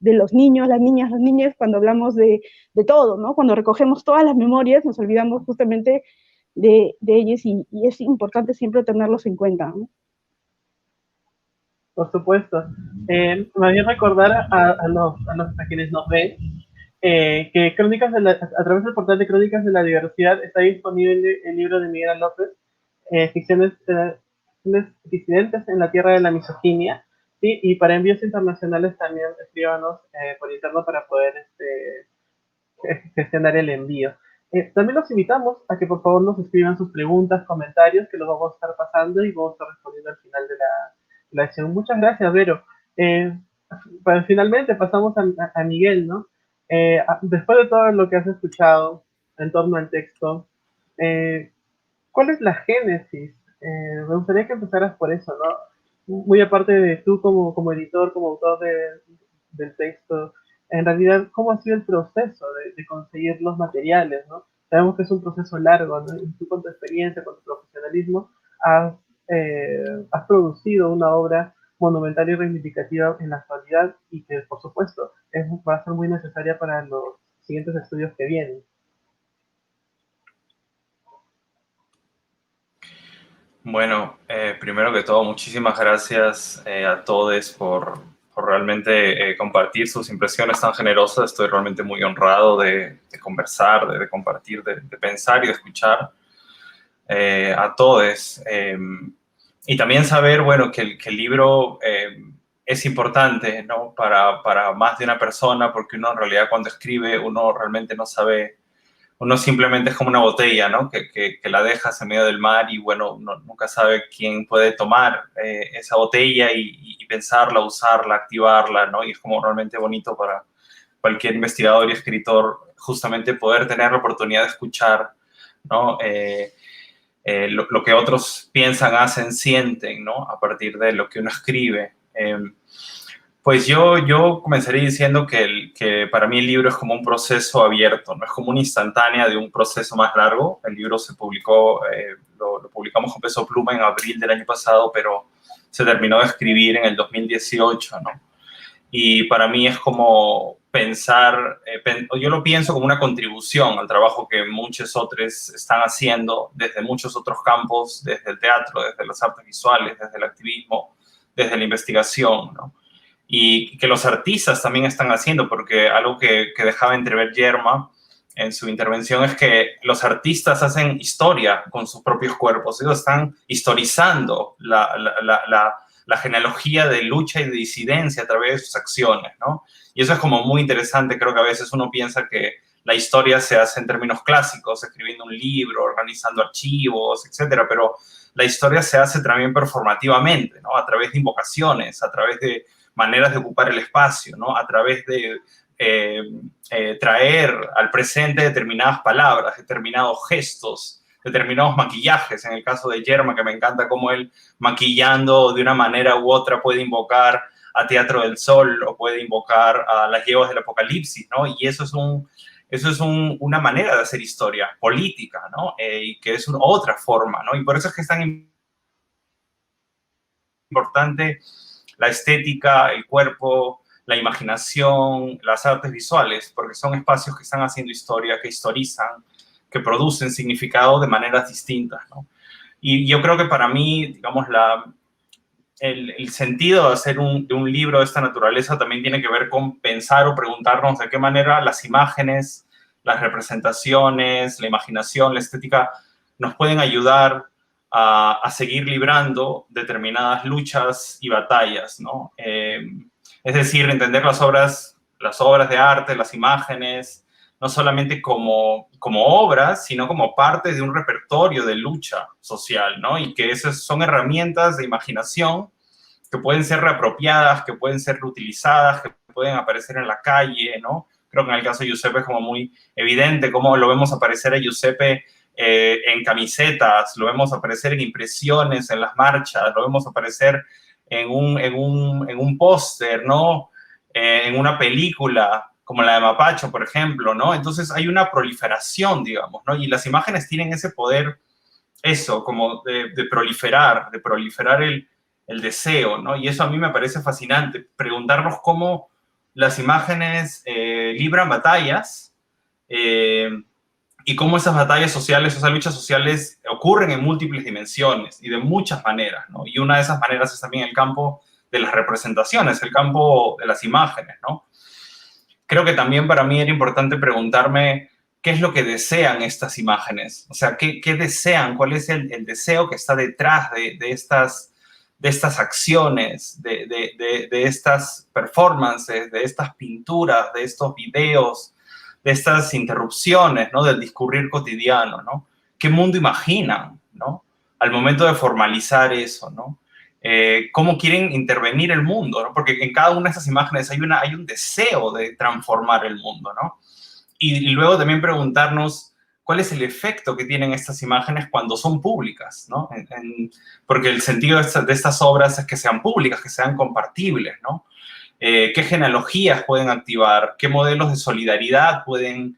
de los niños, las niñas, los niños cuando hablamos de todo, ¿no? Cuando recogemos todas las memorias, nos olvidamos justamente de ellos y es importante siempre tenerlos en cuenta, ¿no? Por supuesto. Más bien recordar a quienes nos ven que a través del portal de Crónicas de la Diversidad está disponible el libro de Miguel López, Ficciones disidentes en la tierra de la misoginia, ¿sí? Y para envíos internacionales también escríbanos por interno para poder gestionar el envío. También los invitamos a que por favor nos escriban sus preguntas, comentarios, que los vamos a estar pasando y vamos a estar respondiendo al final de la sesión. Muchas gracias, Vero. Finalmente pasamos a Miguel, ¿no? Después de todo lo que has escuchado en torno al texto, ¿cuál es la génesis? Me gustaría que empezaras por eso, ¿no? Muy aparte de tú como editor, como autor del texto, en realidad, ¿cómo ha sido el proceso de conseguir los materiales, ¿no? Sabemos que es un proceso largo, ¿no? Y tú con tu experiencia, con tu profesionalismo, has producido una obra monumental y reivindicativa en la actualidad y que, por supuesto, va a ser muy necesaria para los siguientes estudios que vienen. Bueno, primero que todo, muchísimas gracias a todos por realmente compartir sus impresiones tan generosas. Estoy realmente muy honrado de conversar, de compartir, de pensar y de escuchar a todos. Y también saber, bueno, que el libro es importante, ¿no? Para más de una persona, porque uno en realidad cuando escribe, uno realmente no sabe, uno simplemente es como una botella, ¿no? Que la dejas en medio del mar y, bueno, uno nunca sabe quién puede tomar esa botella y pensarla, usarla, activarla, ¿no? Y es como realmente bonito para cualquier investigador y escritor justamente poder tener la oportunidad de escuchar, ¿no? Lo que otros piensan, hacen, sienten, ¿no? A partir de lo que uno escribe. Pues yo comenzaría diciendo que para mí el libro es como un proceso abierto, no es como una instantánea de un proceso más largo. El libro se publicó, lo publicamos con Peso Pluma en abril del año pasado, pero se terminó de escribir en el 2018, ¿no? Y para mí es como pensar, yo lo pienso como una contribución al trabajo que muchos otros están haciendo desde muchos otros campos, desde el teatro, desde las artes visuales, desde el activismo, desde la investigación, ¿no? Y que los artistas también están haciendo, porque algo que dejaba entrever Yerma en su intervención es que los artistas hacen historia con sus propios cuerpos, ellos están historizando la genealogía de lucha y de disidencia a través de sus acciones, ¿no? Y eso es como muy interesante. Creo que a veces uno piensa que la historia se hace en términos clásicos, escribiendo un libro, organizando archivos, etcétera, pero la historia se hace también performativamente, ¿no? A través de invocaciones, a través de maneras de ocupar el espacio, ¿no? A través de traer al presente determinadas palabras, determinados gestos, determinados maquillajes. En el caso de Yerma, que me encanta cómo él maquillando de una manera u otra puede invocar a Teatro del Sol o puede invocar a las yeguas del Apocalipsis, ¿no? Y eso es una manera de hacer historia política, ¿no? Y que es otra forma, ¿no? Y por eso es que es tan importante la estética, el cuerpo, la imaginación, las artes visuales, porque son espacios que están haciendo historia, que historizan, que producen significado de maneras distintas, ¿no? Y yo creo que para mí, digamos, el sentido de hacer de un libro de esta naturaleza también tiene que ver con pensar o preguntarnos de qué manera las imágenes, las representaciones, la imaginación, la estética nos pueden ayudar a seguir librando determinadas luchas y batallas, ¿no? Es decir, entender las obras de arte, las imágenes, no solamente como obras, sino como parte de un repertorio de lucha social, ¿no? Y que esas son herramientas de imaginación que pueden ser reapropiadas, que pueden ser reutilizadas, que pueden aparecer en la calle, ¿no? Creo que en el caso de Giuseppe es como muy evidente cómo lo vemos aparecer a Giuseppe en camisetas, lo vemos aparecer en impresiones, en las marchas, lo vemos aparecer en un póster, ¿no? En una película como la de Mapacho, por ejemplo, ¿no? Entonces hay una proliferación, digamos, ¿no? Y las imágenes tienen ese poder, eso, como de proliferar el deseo, ¿no? Y eso a mí me parece fascinante, preguntarnos cómo las imágenes libran batallas y cómo esas batallas sociales, esas luchas sociales ocurren en múltiples dimensiones y de muchas maneras, ¿no? Y una de esas maneras es también el campo de las representaciones, el campo de las imágenes, ¿no? Creo que también para mí era importante preguntarme qué es lo que desean estas imágenes, o sea, qué desean, cuál es el deseo que está detrás de estas acciones, de estas performances, de estas pinturas, de estos videos, de estas interrupciones, ¿no? Del discurrir cotidiano, ¿no? ¿Qué mundo imaginan, ¿no? Al momento de formalizar eso, ¿no? Cómo quieren intervenir el mundo, ¿no? Porque en cada una de esas imágenes hay un deseo de transformar el mundo, ¿no? Y luego también preguntarnos cuál es el efecto que tienen estas imágenes cuando son públicas, ¿no? Porque el sentido de estas obras es que sean públicas, que sean compartibles, ¿no? ¿Qué genealogías pueden activar? ¿Qué modelos de solidaridad pueden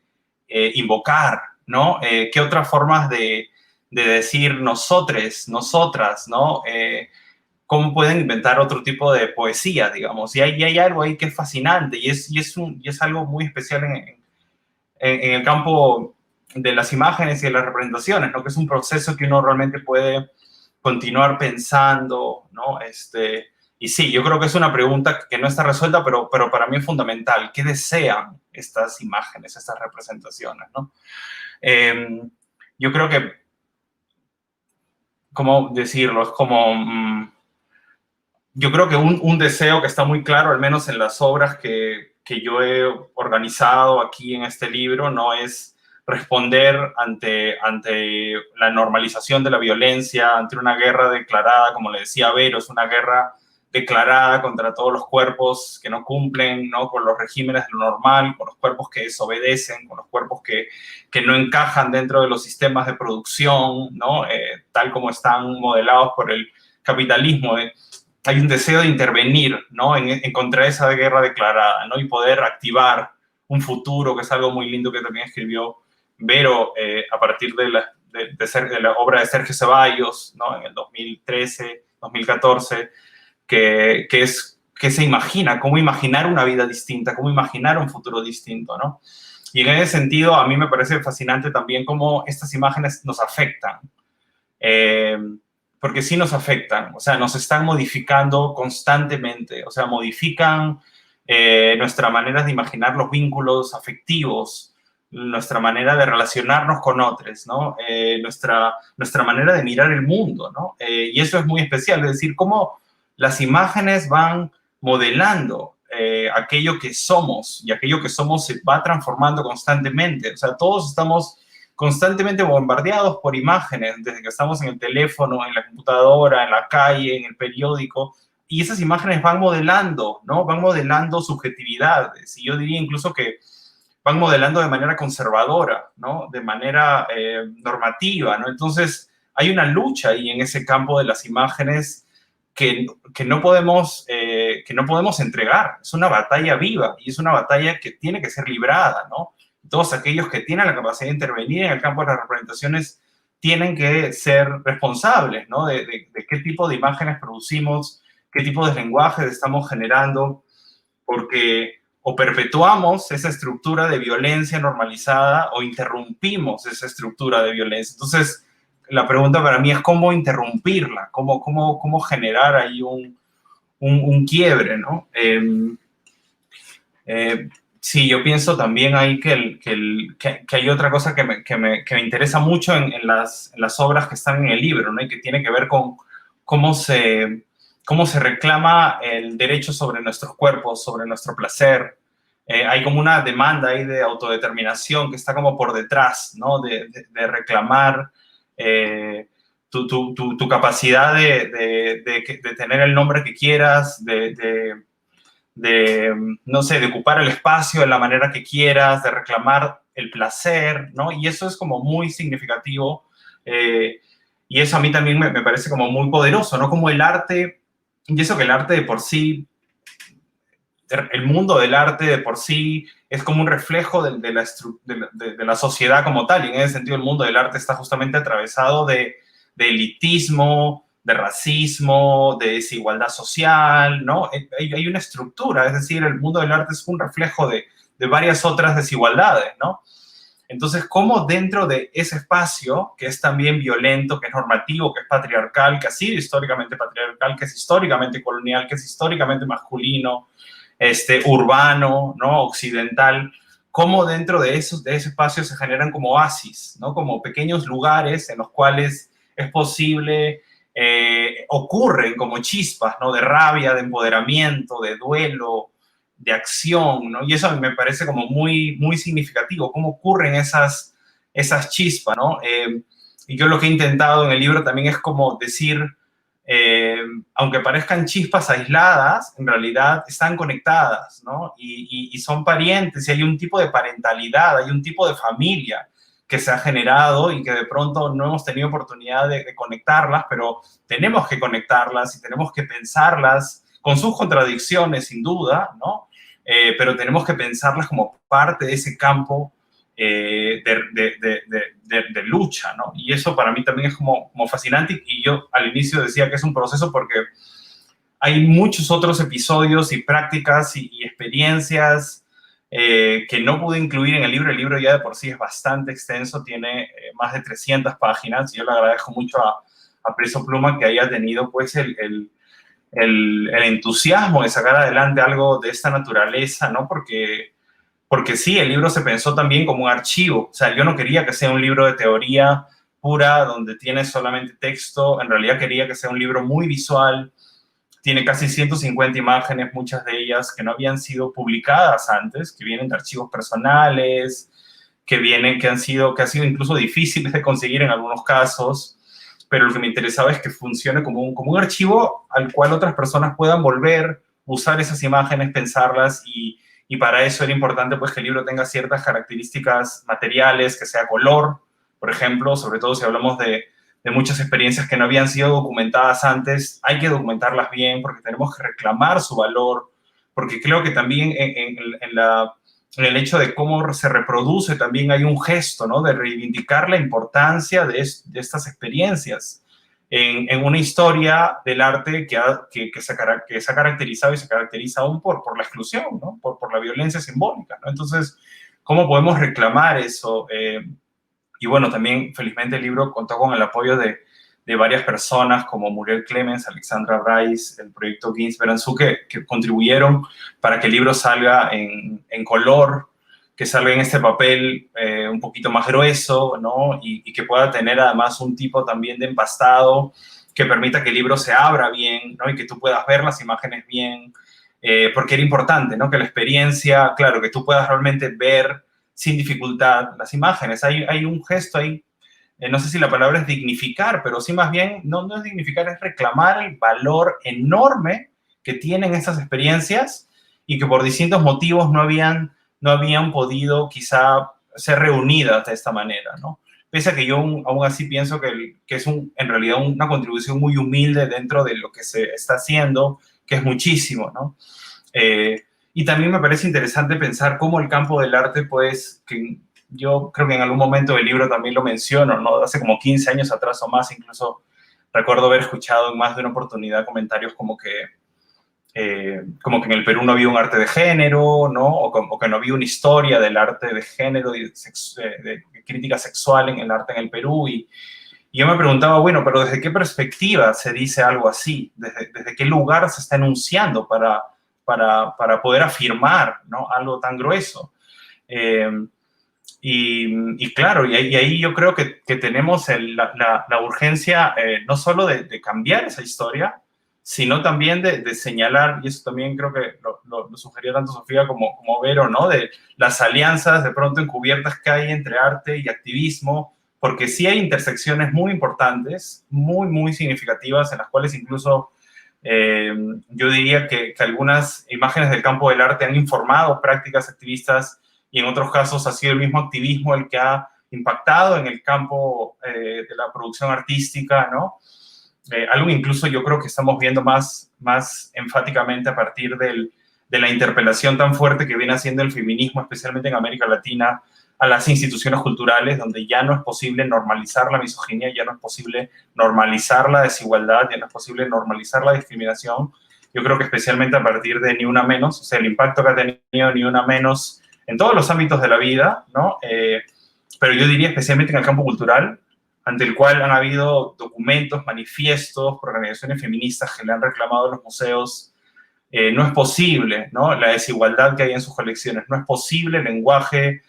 invocar? ¿No? ¿Qué otras formas de decir nosotres, nosotras, ¿no? Cómo pueden inventar otro tipo de poesía, digamos. Y hay algo ahí que es fascinante y es algo muy especial en el campo de las imágenes y de las representaciones, ¿no? Que es un proceso que uno realmente puede continuar pensando, ¿no? Y sí, yo creo que es una pregunta que no está resuelta, pero para mí es fundamental. ¿Qué desean estas imágenes, estas representaciones, ¿no? Yo creo que, ¿cómo decirlo? Es como yo creo que un deseo que está muy claro, al menos en las obras que yo he organizado aquí en este libro, no es responder ante la normalización de la violencia, ante una guerra declarada, como le decía Vero, es una guerra declarada contra todos los cuerpos que no cumplen, ¿no?, con los regímenes de lo normal, con los cuerpos que desobedecen, con los cuerpos que no encajan dentro de los sistemas de producción, ¿no?, tal como están modelados por el capitalismo. Hay un deseo de intervenir, ¿no?, en contra de esa guerra declarada, ¿no?, y poder activar un futuro, que es algo muy lindo que también escribió Vero a partir de la obra de Sergio Ceballos, ¿no?, en el 2013, 2014, que se imagina, cómo imaginar una vida distinta, cómo imaginar un futuro distinto, ¿no? Y en ese sentido, a mí me parece fascinante también cómo estas imágenes nos afectan. Porque sí nos afectan, o sea, nos están modificando constantemente, o sea, modifican nuestra manera de imaginar los vínculos afectivos, nuestra manera de relacionarnos con otros, ¿no? Nuestra manera de mirar el mundo, ¿no? Y eso es muy especial, es decir, cómo las imágenes van modelando aquello que somos, y aquello que somos se va transformando constantemente, o sea, todos estamos constantemente bombardeados por imágenes, desde que estamos en el teléfono, en la computadora, en la calle, en el periódico, y esas imágenes van modelando, ¿no? Van modelando subjetividades, y yo diría incluso que van modelando de manera conservadora, ¿no? De manera normativa, ¿no? Entonces, hay una lucha ahí en ese campo de las imágenes que no podemos entregar. Es una batalla viva, y es una batalla que tiene que ser librada, ¿no? Todos aquellos que tienen la capacidad de intervenir en el campo de las representaciones tienen que ser responsables, ¿no?, de qué tipo de imágenes producimos, qué tipo de lenguajes estamos generando, porque o perpetuamos esa estructura de violencia normalizada o interrumpimos esa estructura de violencia. Entonces, la pregunta para mí es cómo interrumpirla, cómo generar ahí un quiebre, ¿no? Sí, yo pienso también ahí que hay otra cosa que me interesa mucho en las obras que están en el libro, ¿no?, y que tiene que ver con cómo se reclama el derecho sobre nuestros cuerpos, sobre nuestro placer. Hay como una demanda ahí de autodeterminación que está como por detrás, ¿no?, de reclamar tu capacidad de tener el nombre que quieras, no sé, de ocupar el espacio de la manera que quieras, de reclamar el placer, ¿no? Y eso es como muy significativo, y eso a mí también me parece como muy poderoso, ¿no? Como el arte, y eso que el arte de por sí, el mundo del arte de por sí es como un reflejo de la sociedad como tal, y en ese sentido el mundo del arte está justamente atravesado de elitismo, de racismo, de desigualdad social, ¿no? Hay una estructura, es decir, el mundo del arte es un reflejo de varias otras desigualdades, ¿no? Entonces, ¿cómo dentro de ese espacio, que es también violento, que es normativo, que es patriarcal, que ha sido históricamente patriarcal, que es históricamente colonial, que es históricamente masculino, urbano, ¿no?, occidental, cómo dentro de ese espacio se generan como oasis, ¿no?, como pequeños lugares en los cuales es posible, ocurren como chispas, ¿no?, de rabia, de empoderamiento, de duelo, de acción, ¿no? Y eso me parece como muy, muy significativo, cómo ocurren esas chispas, ¿no? Y yo lo que he intentado en el libro también es como decir, aunque parezcan chispas aisladas, en realidad están conectadas, ¿no? Y son parientes, y hay un tipo de parentalidad, hay un tipo de familia que se ha generado y que de pronto no hemos tenido oportunidad de conectarlas, pero tenemos que conectarlas y tenemos que pensarlas con sus contradicciones, sin duda, ¿no? Pero tenemos que pensarlas como parte de ese campo de lucha, ¿no? Y eso para mí también es como fascinante, y yo al inicio decía que es un proceso porque hay muchos otros episodios y prácticas y experiencias que no pude incluir en el libro. El libro ya de por sí es bastante extenso, tiene más de 300 páginas, y yo le agradezco mucho a Peso Pluma que haya tenido pues el entusiasmo de sacar adelante algo de esta naturaleza, ¿no? Porque sí, el libro se pensó también como un archivo. O sea, yo no quería que sea un libro de teoría pura donde tienes solamente texto. En realidad quería que sea un libro muy visual, tiene casi 150 imágenes, muchas de ellas que no habían sido publicadas antes, que vienen de archivos personales, que ha sido incluso difíciles de conseguir en algunos casos, pero lo que me interesaba es que funcione como un archivo al cual otras personas puedan volver, usar esas imágenes, pensarlas, y para eso era importante pues que el libro tenga ciertas características materiales, que sea color, por ejemplo, sobre todo si hablamos de muchas experiencias que no habían sido documentadas antes, hay que documentarlas bien porque tenemos que reclamar su valor, porque creo que también en el hecho de cómo se reproduce también hay un gesto, ¿no? De reivindicar la importancia de estas experiencias en una historia del arte que se ha caracterizado y se caracteriza aún por la exclusión, ¿no? Por la violencia simbólica, ¿no? Entonces, ¿cómo podemos reclamar eso? Y bueno, también felizmente el libro contó con el apoyo de varias personas como Muriel Clemens, Alexandra Rice, el proyecto Ginsberg Anzu, que contribuyeron para que el libro salga en color, que salga en este papel un poquito más grueso, ¿no? Y que pueda tener además un tipo también de empastado que permita que el libro se abra bien, ¿no? Y que tú puedas ver las imágenes bien, porque era importante, ¿no? Que la experiencia, claro, que tú puedas realmente ver sin dificultad las imágenes. Hay un gesto ahí, no sé si la palabra es dignificar, pero sí más bien, no es dignificar, es reclamar el valor enorme que tienen estas experiencias y que por distintos motivos no habían podido quizá ser reunidas de esta manera, ¿no? Pese a que yo aún así pienso que es en realidad una contribución muy humilde dentro de lo que se está haciendo, que es muchísimo, ¿no? Y también me parece interesante pensar cómo el campo del arte, pues, que yo creo que en algún momento del libro también lo menciono, ¿no? Hace como 15 años atrás o más, incluso recuerdo haber escuchado en más de una oportunidad comentarios como que en el Perú no había un arte de género, ¿no? O que no había una historia del arte de género, de crítica sexual en el arte en el Perú. Y yo me preguntaba, bueno, pero ¿desde qué perspectiva se dice algo así? ¿Desde qué lugar se está enunciando para poder afirmar, ¿no? Algo tan grueso? Y claro, y ahí yo creo que tenemos la urgencia no solo de cambiar esa historia, sino también de señalar, y eso también creo que lo sugería tanto Sofía como Vero, ¿no? De las alianzas de pronto encubiertas que hay entre arte y activismo, porque sí hay intersecciones muy importantes, muy, muy significativas, en las cuales incluso yo diría que algunas imágenes del campo del arte han informado prácticas activistas y en otros casos ha sido el mismo activismo el que ha impactado en el campo de la producción artística, ¿no? Algo incluso yo creo que estamos viendo más enfáticamente a partir de la interpelación tan fuerte que viene haciendo el feminismo, especialmente en América Latina, a las instituciones culturales, donde ya no es posible normalizar la misoginia, ya no es posible normalizar la desigualdad, ya no es posible normalizar la discriminación. Yo creo que especialmente a partir de Ni Una Menos, o sea, el impacto que ha tenido Ni Una Menos en todos los ámbitos de la vida, ¿no? Pero yo diría especialmente en el campo cultural, ante el cual han habido documentos, manifiestos, organizaciones feministas que le han reclamado a los museos. No es posible, ¿no? La desigualdad que hay en sus colecciones, no es posible el lenguaje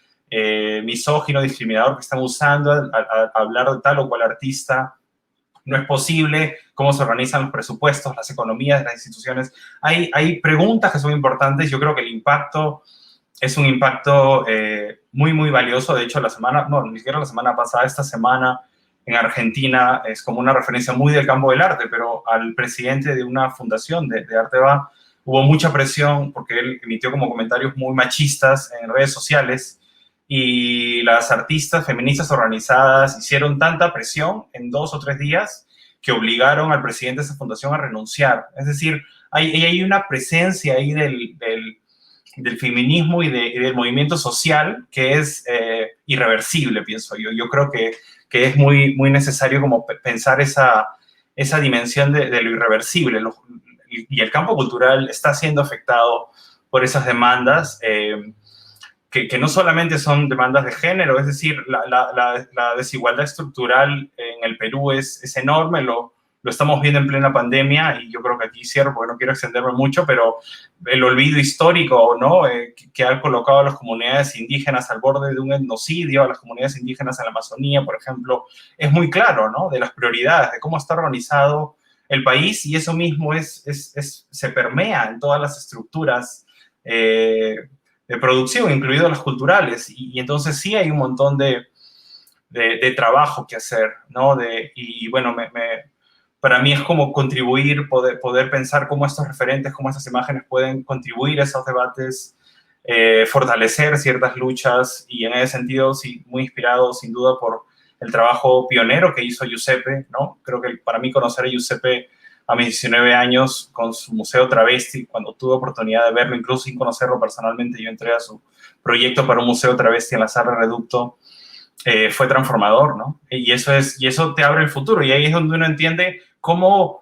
misógino, discriminador que están usando al hablar de tal o cual artista, no es posible cómo se organizan los presupuestos, las economías de las instituciones. Hay preguntas que son importantes. Yo creo que el impacto es un impacto muy, muy valioso. De hecho, ni siquiera la semana pasada, esta semana en Argentina es como una referencia muy del campo del arte, pero al presidente de una fundación de Arte Va hubo mucha presión porque él emitió como comentarios muy machistas en redes sociales y las artistas feministas organizadas hicieron tanta presión en 2 o 3 días que obligaron al presidente de esa fundación a renunciar. Es decir, hay una presencia ahí del feminismo y del movimiento social que es irreversible, pienso yo. Yo creo que es muy, muy necesario como pensar esa dimensión de lo irreversible. Y el campo cultural está siendo afectado por esas demandas que no solamente son demandas de género, es decir, la desigualdad estructural en el Perú es enorme, lo estamos viendo en plena pandemia, y yo creo que aquí cierro porque no quiero extenderme mucho, pero el olvido histórico, ¿no? Que ha colocado a las comunidades indígenas al borde de un etnocidio, a las comunidades indígenas en la Amazonía, por ejemplo, es muy claro, ¿no? De las prioridades, de cómo está organizado el país, y eso mismo se permea en todas las estructuras de producción, incluidas las culturales, y entonces sí hay un montón de trabajo que hacer, ¿no? Y bueno, para mí es como contribuir, poder pensar cómo estos referentes, cómo estas imágenes pueden contribuir a esos debates, fortalecer ciertas luchas, y en ese sentido, sí, muy inspirado sin duda por el trabajo pionero que hizo Giuseppe, ¿no? Creo que para mí conocer a Giuseppe a mis 19 años con su Museo Travesti, cuando tuve oportunidad de verlo, incluso sin conocerlo personalmente, yo entré a su proyecto para un museo travesti en la Sala Reducto, fue transformador, ¿no? Y eso te abre el futuro, y ahí es donde uno entiende cómo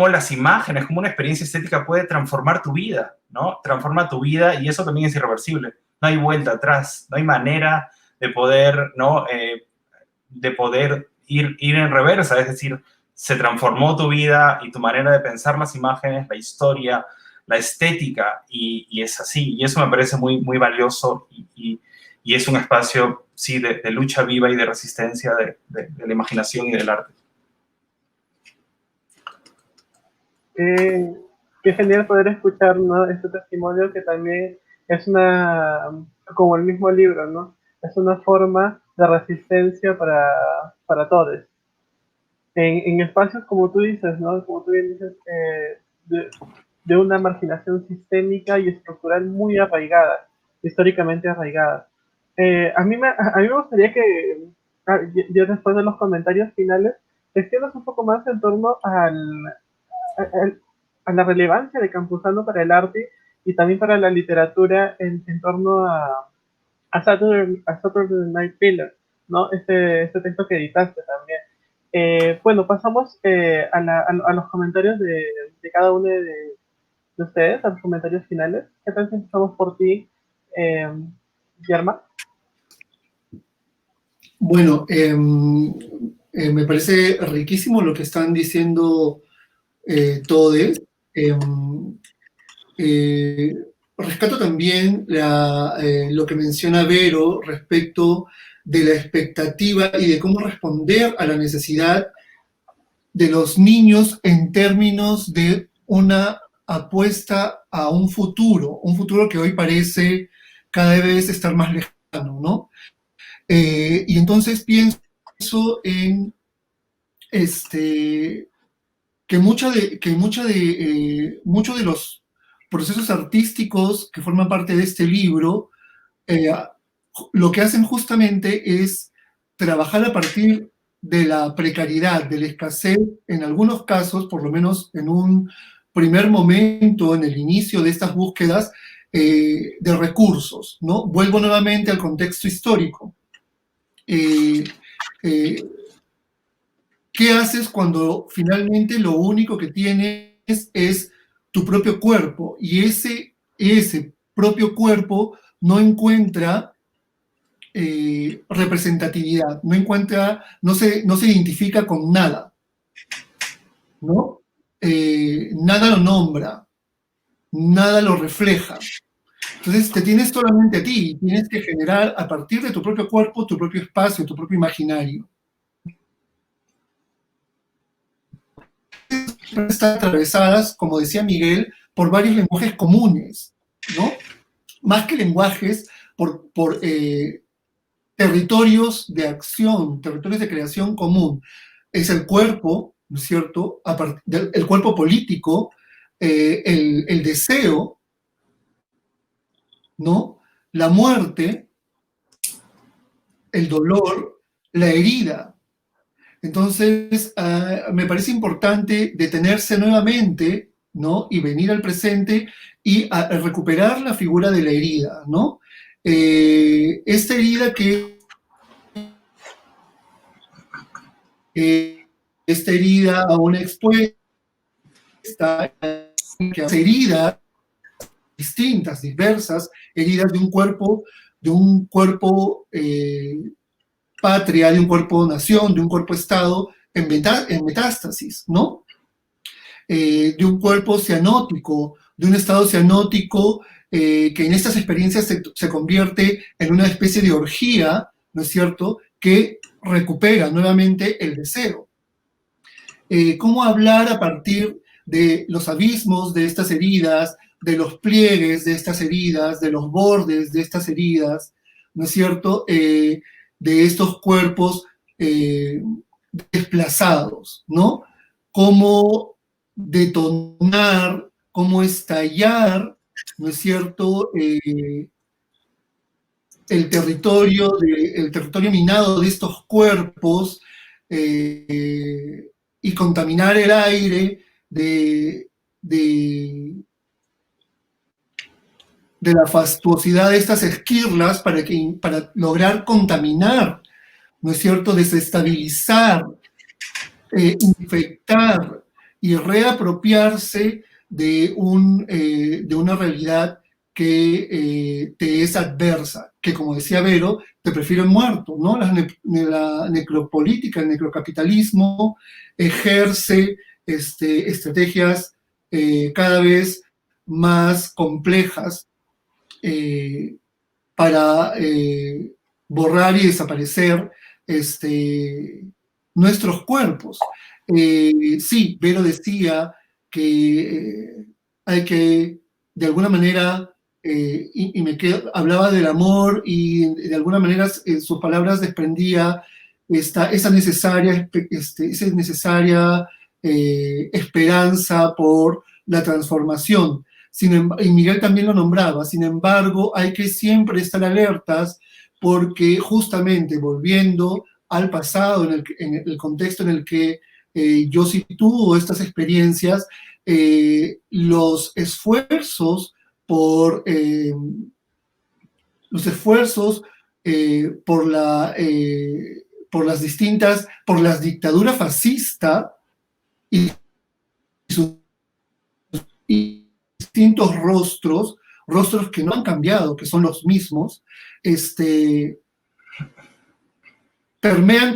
las imágenes, cómo una experiencia estética puede transformar tu vida, ¿no? Transforma tu vida, y eso también es irreversible. No hay vuelta atrás, no hay manera de poder, ¿no? De poder ir en reversa, es decir, se transformó tu vida y tu manera de pensar las imágenes, la historia, la estética, y es así, y eso me parece muy, muy valioso, y es un espacio, sí, de lucha viva y de resistencia de la imaginación y del arte. Qué genial poder escuchar, ¿no?, este testimonio, que también es como el mismo libro, ¿no? Es una forma de resistencia para todos. En espacios, como tú dices, ¿no? Como tú bien dices, de una marginación sistémica y estructural muy arraigada, históricamente arraigada. A mí me gustaría que, ya después de los comentarios finales, te extiendas un poco más en torno a la relevancia de Campuzano para el arte y también para la literatura en torno a Saturday Night Fever, ¿no? Este texto que editaste también. Bueno, pasamos a los comentarios de cada uno de ustedes, a los comentarios finales. ¿Qué tal si empezamos por ti, Yerma? Bueno, me parece riquísimo lo que están diciendo todos. Rescato también lo que menciona Vero respecto de la expectativa y de cómo responder a la necesidad de los niños en términos de una apuesta a un futuro que hoy parece cada vez estar más lejano, ¿no? Y entonces pienso en que muchos de los procesos artísticos que forman parte de este libro, lo que hacen justamente es trabajar a partir de la precariedad, de la escasez, en algunos casos, por lo menos en un primer momento, en el inicio de estas búsquedas, de recursos, ¿no? Vuelvo nuevamente al contexto histórico. ¿Qué haces cuando finalmente lo único que tienes es tu propio cuerpo? Y ese propio cuerpo no encuentra representatividad, no se identifica con nada, ¿no? Nada lo nombra, nada lo refleja. Entonces te tienes solamente a ti, tienes que generar a partir de tu propio cuerpo, tu propio espacio, tu propio imaginario. Están atravesadas, como decía Miguel, por varios lenguajes comunes, ¿no? Más que lenguajes, por territorios de acción, territorios de creación común. Es el cuerpo, ¿no es cierto? El cuerpo político, el deseo, ¿no? La muerte, el dolor, la herida. Entonces, me parece importante detenerse nuevamente, ¿no? Y venir al presente y a recuperar la figura de la herida, ¿no? Esta herida esta herida aún expuesta, que hace heridas distintas, diversas, heridas de un cuerpo patria, de un cuerpo nación, de un cuerpo estado en metástasis, ¿no? De un cuerpo cianótico, de un estado cianótico que en estas experiencias se convierte en una especie de orgía, ¿no es cierto?, que recupera nuevamente el deseo. cómo hablar a partir de los abismos de estas heridas, de los pliegues de estas heridas, de los bordes de estas heridas, ¿no es cierto? De estos cuerpos desplazados, ¿no? Cómo detonar, cómo estallar, ¿no es cierto? El territorio minado de estos cuerpos y contaminar el aire de la fastuosidad de estas esquirlas para lograr contaminar, ¿no es cierto? Desestabilizar, infectar y reapropiarse de una realidad que te es adversa, que como decía Vero, te prefieren muerto, ¿no? La necropolítica, el necrocapitalismo ejerce estrategias cada vez más complejas para borrar y desaparecer nuestros cuerpos. Sí, Vero decía que hay que, de alguna manera, hablaba del amor y de alguna manera sus palabras desprendía esa necesaria esperanza por la transformación. Y Miguel también lo nombraba, sin embargo, hay que siempre estar alertas porque justamente volviendo al pasado, en el contexto en el que yo sitúo estas experiencias, los esfuerzos por por las dictaduras fascistas y sus distintos rostros que no han cambiado, que son los mismos, permean,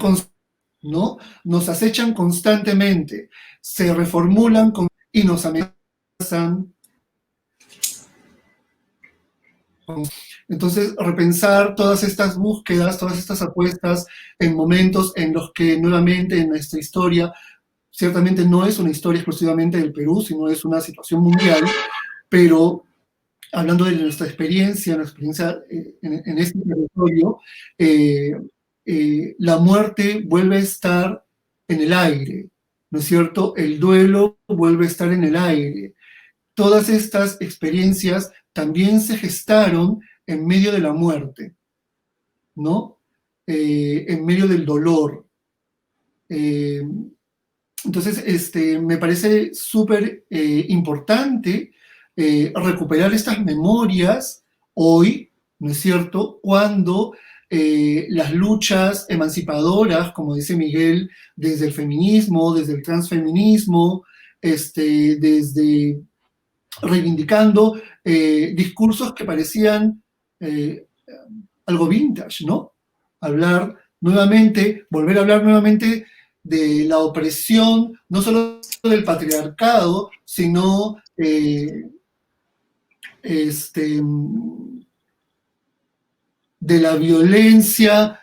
¿no? Nos acechan constantemente, se reformulan y nos amenazan. Entonces, repensar todas estas búsquedas, todas estas apuestas en momentos en los que nuevamente en nuestra historia, ciertamente no es una historia exclusivamente del Perú, sino es una situación mundial, pero hablando de nuestra experiencia en este territorio, la muerte vuelve a estar en el aire, ¿no es cierto? El duelo vuelve a estar en el aire. Todas estas experiencias también se gestaron en medio de la muerte, ¿no? En medio del dolor. Entonces, me parece súper importante recuperar estas memorias hoy, ¿no es cierto?, cuando las luchas emancipadoras, como dice Miguel, desde el feminismo, desde el transfeminismo, desde reivindicando discursos que parecían algo vintage, ¿no? Volver a hablar nuevamente de la opresión, no solo del patriarcado, sino de la violencia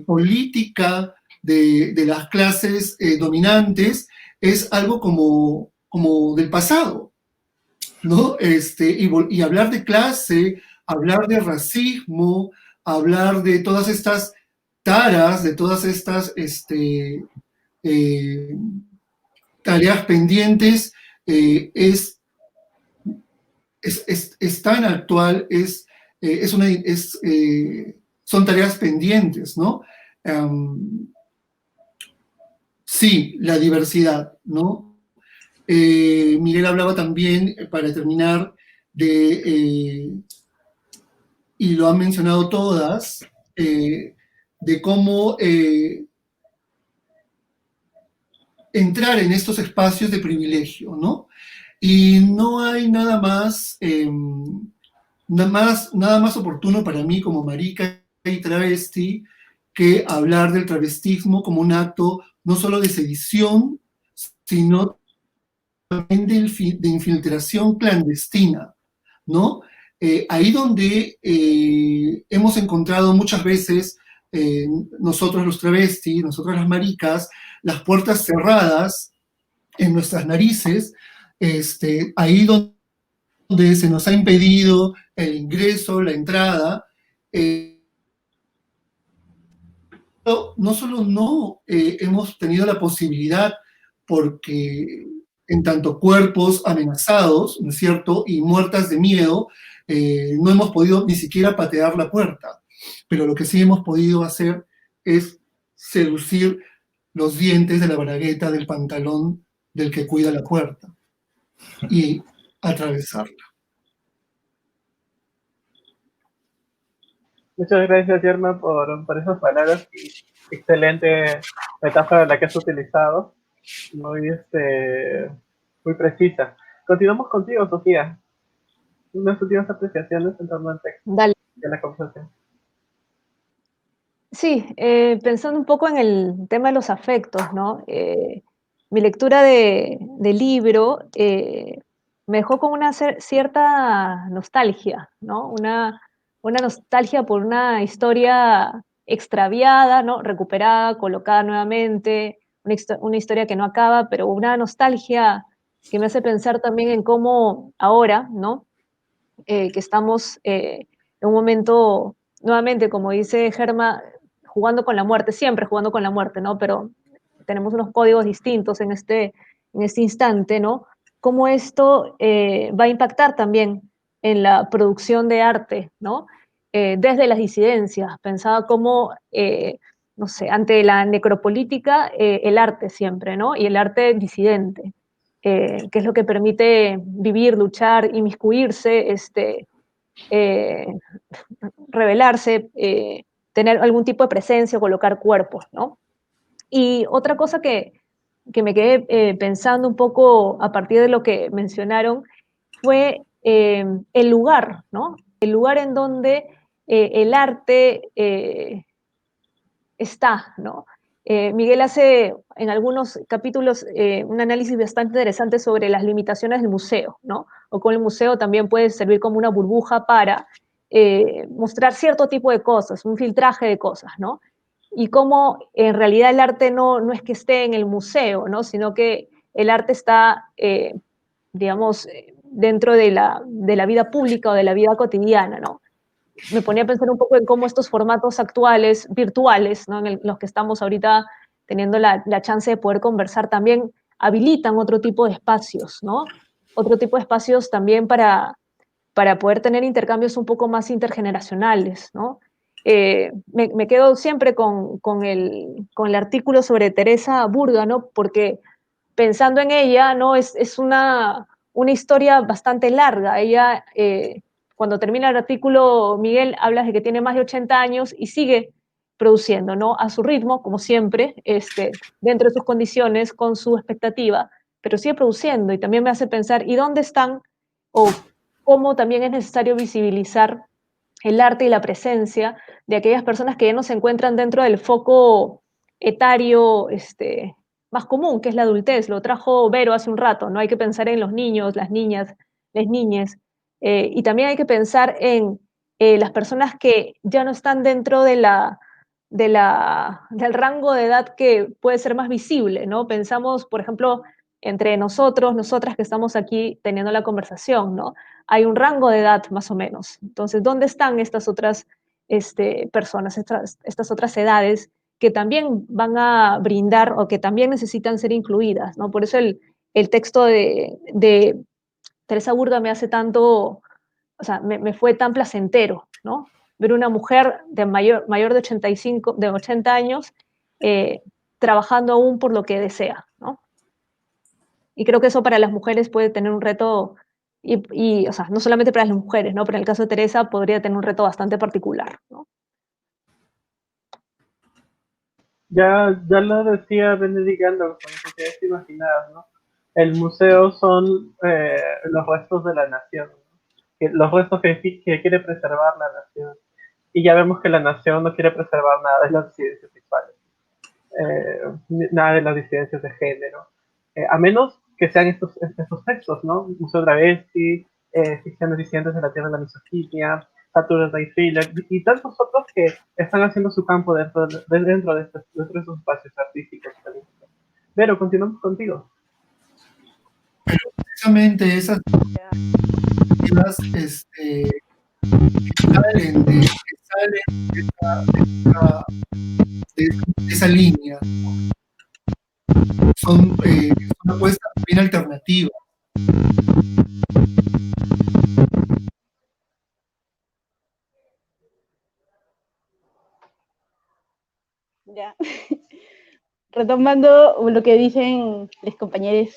política de las clases dominantes, es algo como del pasado, ¿no? Y hablar de clase, hablar de racismo, hablar de todas estas taras, de todas estas tareas pendientes, es tan actual, son tareas pendientes, ¿no? Sí, la diversidad, ¿no? Miguel hablaba también, para terminar, y lo han mencionado todas, de cómo entrar en estos espacios de privilegio, ¿no? Y no hay nada más oportuno para mí como marica y travesti que hablar del travestismo como un acto no solo de sedición, sino también de infiltración clandestina, ¿no? Ahí donde hemos encontrado muchas veces nosotros los travestis, nosotras las maricas, las puertas cerradas, en nuestras narices, ahí donde se nos ha impedido el ingreso, la entrada. No solo no hemos tenido la posibilidad, porque en tanto cuerpos amenazados, ¿no es cierto?, y muertas de miedo, no hemos podido ni siquiera patear la puerta, pero lo que sí hemos podido hacer es seducir los dientes de la bragueta del pantalón del que cuida la puerta y atravesarla. Muchas gracias, Yerma, por esas palabras y excelente metáfora la que has utilizado. Muy, muy precisa. Continuamos contigo, Sofía. Unas últimas apreciaciones en torno al texto Dale. de la conversación. Sí, pensando un poco en el tema de los afectos, ¿no? Mi lectura del libro me dejó con una cierta nostalgia, ¿no? Una nostalgia por una historia extraviada, ¿no? Recuperada, colocada nuevamente, una historia que no acaba, pero una nostalgia que me hace pensar también en cómo ahora, ¿no? Que estamos en un momento, nuevamente, como dice Germa, jugando con la muerte, siempre jugando con la muerte, ¿no? Pero tenemos unos códigos distintos en este instante, ¿no? Cómo esto va a impactar también en la producción de arte, ¿no? Desde las disidencias. Pensaba cómo, no sé, ante la necropolítica, el arte siempre, ¿no? Y el arte disidente, que es lo que permite vivir, luchar, inmiscuirse, eh, revelarse, tener algún tipo de presencia, colocar cuerpos, ¿no? Y otra cosa que me quedé pensando un poco a partir de lo que mencionaron fue el lugar, ¿no? El lugar en donde el arte está, ¿no? Miguel hace en algunos capítulos un análisis bastante interesante sobre las limitaciones del museo, ¿no? O cómo el museo también puede servir como una burbuja para mostrar cierto tipo de cosas, un filtraje de cosas, ¿no? Y cómo en realidad el arte no es que esté en el museo, ¿no? Sino que el arte está, digamos, dentro de la vida pública o de la vida cotidiana, ¿no? Me ponía a pensar un poco en cómo estos formatos actuales, virtuales, ¿no? En los que estamos ahorita teniendo la chance de poder conversar, también habilitan otro tipo de espacios, ¿no? Otro tipo de espacios también para poder tener intercambios un poco más intergeneracionales, ¿no? Me quedo siempre con el artículo sobre Teresa Burga, ¿no? Porque pensando en ella, ¿no? Es una historia bastante larga. Ella, cuando termina el artículo, Miguel habla de que tiene más de 80 años y sigue produciendo, ¿no? A su ritmo, como siempre, dentro de sus condiciones, con su expectativa, pero sigue produciendo y también me hace pensar, ¿y dónde están o cómo también es necesario visibilizar el arte y la presencia de aquellas personas que ya no se encuentran dentro del foco etario más común, que es la adultez? Lo trajo Vero hace un rato, ¿no? Hay que pensar en los niños, las niñas, las niñes, y también hay que pensar en las personas que ya no están dentro del rango de edad que puede ser más visible, ¿no? Pensamos, por ejemplo, entre nosotros, nosotras que estamos aquí teniendo la conversación, ¿no? Hay un rango de edad más o menos. Entonces, ¿dónde están estas otras personas, estas otras edades que también van a brindar o que también necesitan ser incluidas, ¿no? Por eso el texto de Teresa Burga me hace tanto, o sea, me fue tan placentero, ¿no? Ver una mujer mayor de 85, de 80 años, eh, trabajando aún por lo que desea, ¿no? Y creo que eso para las mujeres puede tener un reto, o sea, no solamente para las mujeres, ¿no? Pero en el caso de Teresa podría tener un reto bastante particular, ¿no? Ya lo decía Benedict Anderson, que ya te imaginabas, ¿no? El museo son los restos de la nación, ¿no? Los restos que quiere preservar la nación. Y ya vemos que la nación no quiere preservar nada de las disidencias sexuales, nada de las disidencias de género, a menos que sean estos textos, ¿no? Museo Travesti, Ficciones disidentes de la Tierra de la Misoginia, Saturday Thriller y tantos otros que están haciendo su campo dentro de estos espacios artísticos. Pero continuamos contigo. precisamente esas iniciativas que salen de esa línea. Son una apuesta bien alternativa. Ya. Retomando lo que dicen los compañeros,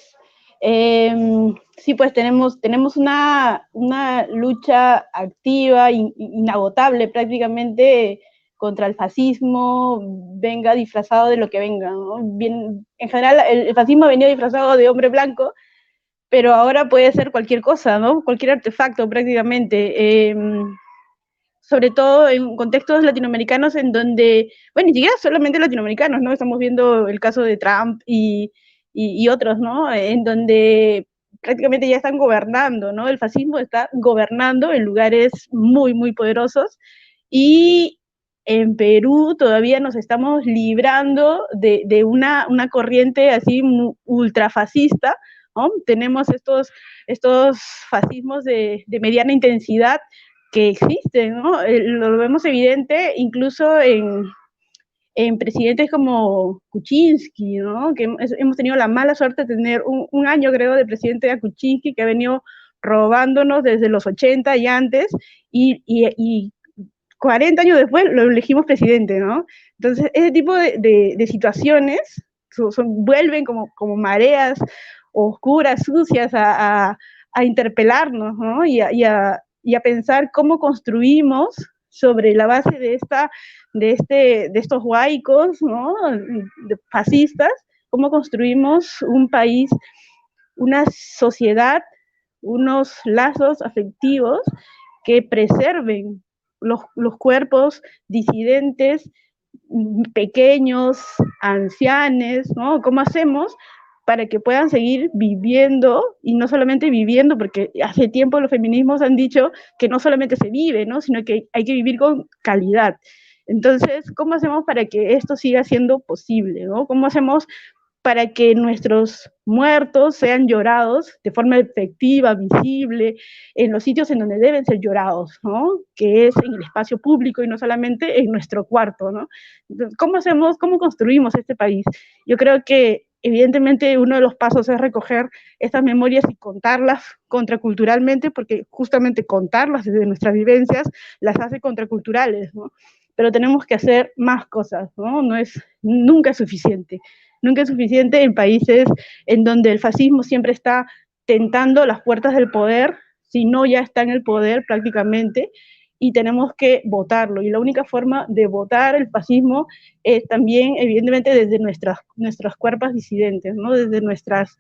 sí, pues tenemos una lucha activa, inagotable prácticamente contra el fascismo, venga disfrazado de lo que venga, ¿no? Bien, en general, el fascismo ha venido disfrazado de hombre blanco, pero ahora puede ser cualquier cosa, ¿no? Cualquier artefacto prácticamente. Sobre todo en contextos latinoamericanos en donde, bueno, ni siquiera solamente latinoamericanos, ¿no? Estamos viendo el caso de Trump y otros, ¿no? En donde prácticamente ya están gobernando, ¿no? El fascismo está gobernando en lugares muy, muy poderosos y en Perú todavía nos estamos librando de una corriente así ultrafascista, ¿no? Tenemos estos fascismos de mediana intensidad que existen, ¿no? Lo vemos evidente incluso en presidentes como Kuczynski, ¿no? Que hemos tenido la mala suerte de tener un año, creo, de presidente de Kuczynski, que ha venido robándonos desde los 80 y antes, y 40 años después lo elegimos presidente, ¿no? Entonces, ese tipo de situaciones vuelven como mareas oscuras, sucias, a interpelarnos, ¿no? Y a pensar cómo construimos sobre la base de estos huaicos, ¿no? Fascistas, cómo construimos un país, una sociedad, unos lazos afectivos que preserven los cuerpos disidentes, pequeños, ancianes, ¿no? ¿Cómo hacemos para que puedan seguir viviendo, y no solamente viviendo, porque hace tiempo los feminismos han dicho que no solamente se vive, ¿no? Sino que hay que vivir con calidad? Entonces, ¿cómo hacemos para que esto siga siendo posible, ¿no? ¿Cómo hacemos para que nuestros muertos sean llorados de forma efectiva, visible, en los sitios en donde deben ser llorados, ¿no? Que es en el espacio público y no solamente en nuestro cuarto, ¿no? Entonces, cómo construimos este país? Yo creo que evidentemente uno de los pasos es recoger estas memorias y contarlas contraculturalmente, porque justamente contarlas desde nuestras vivencias las hace contraculturales, ¿no? Pero tenemos que hacer más cosas, ¿no? Nunca es suficiente. Nunca es suficiente en países en donde el fascismo siempre está tentando las puertas del poder, si no ya está en el poder prácticamente, y tenemos que votarlo. Y la única forma de votar el fascismo es también, evidentemente, desde nuestras cuerpos disidentes, ¿no? Desde nuestros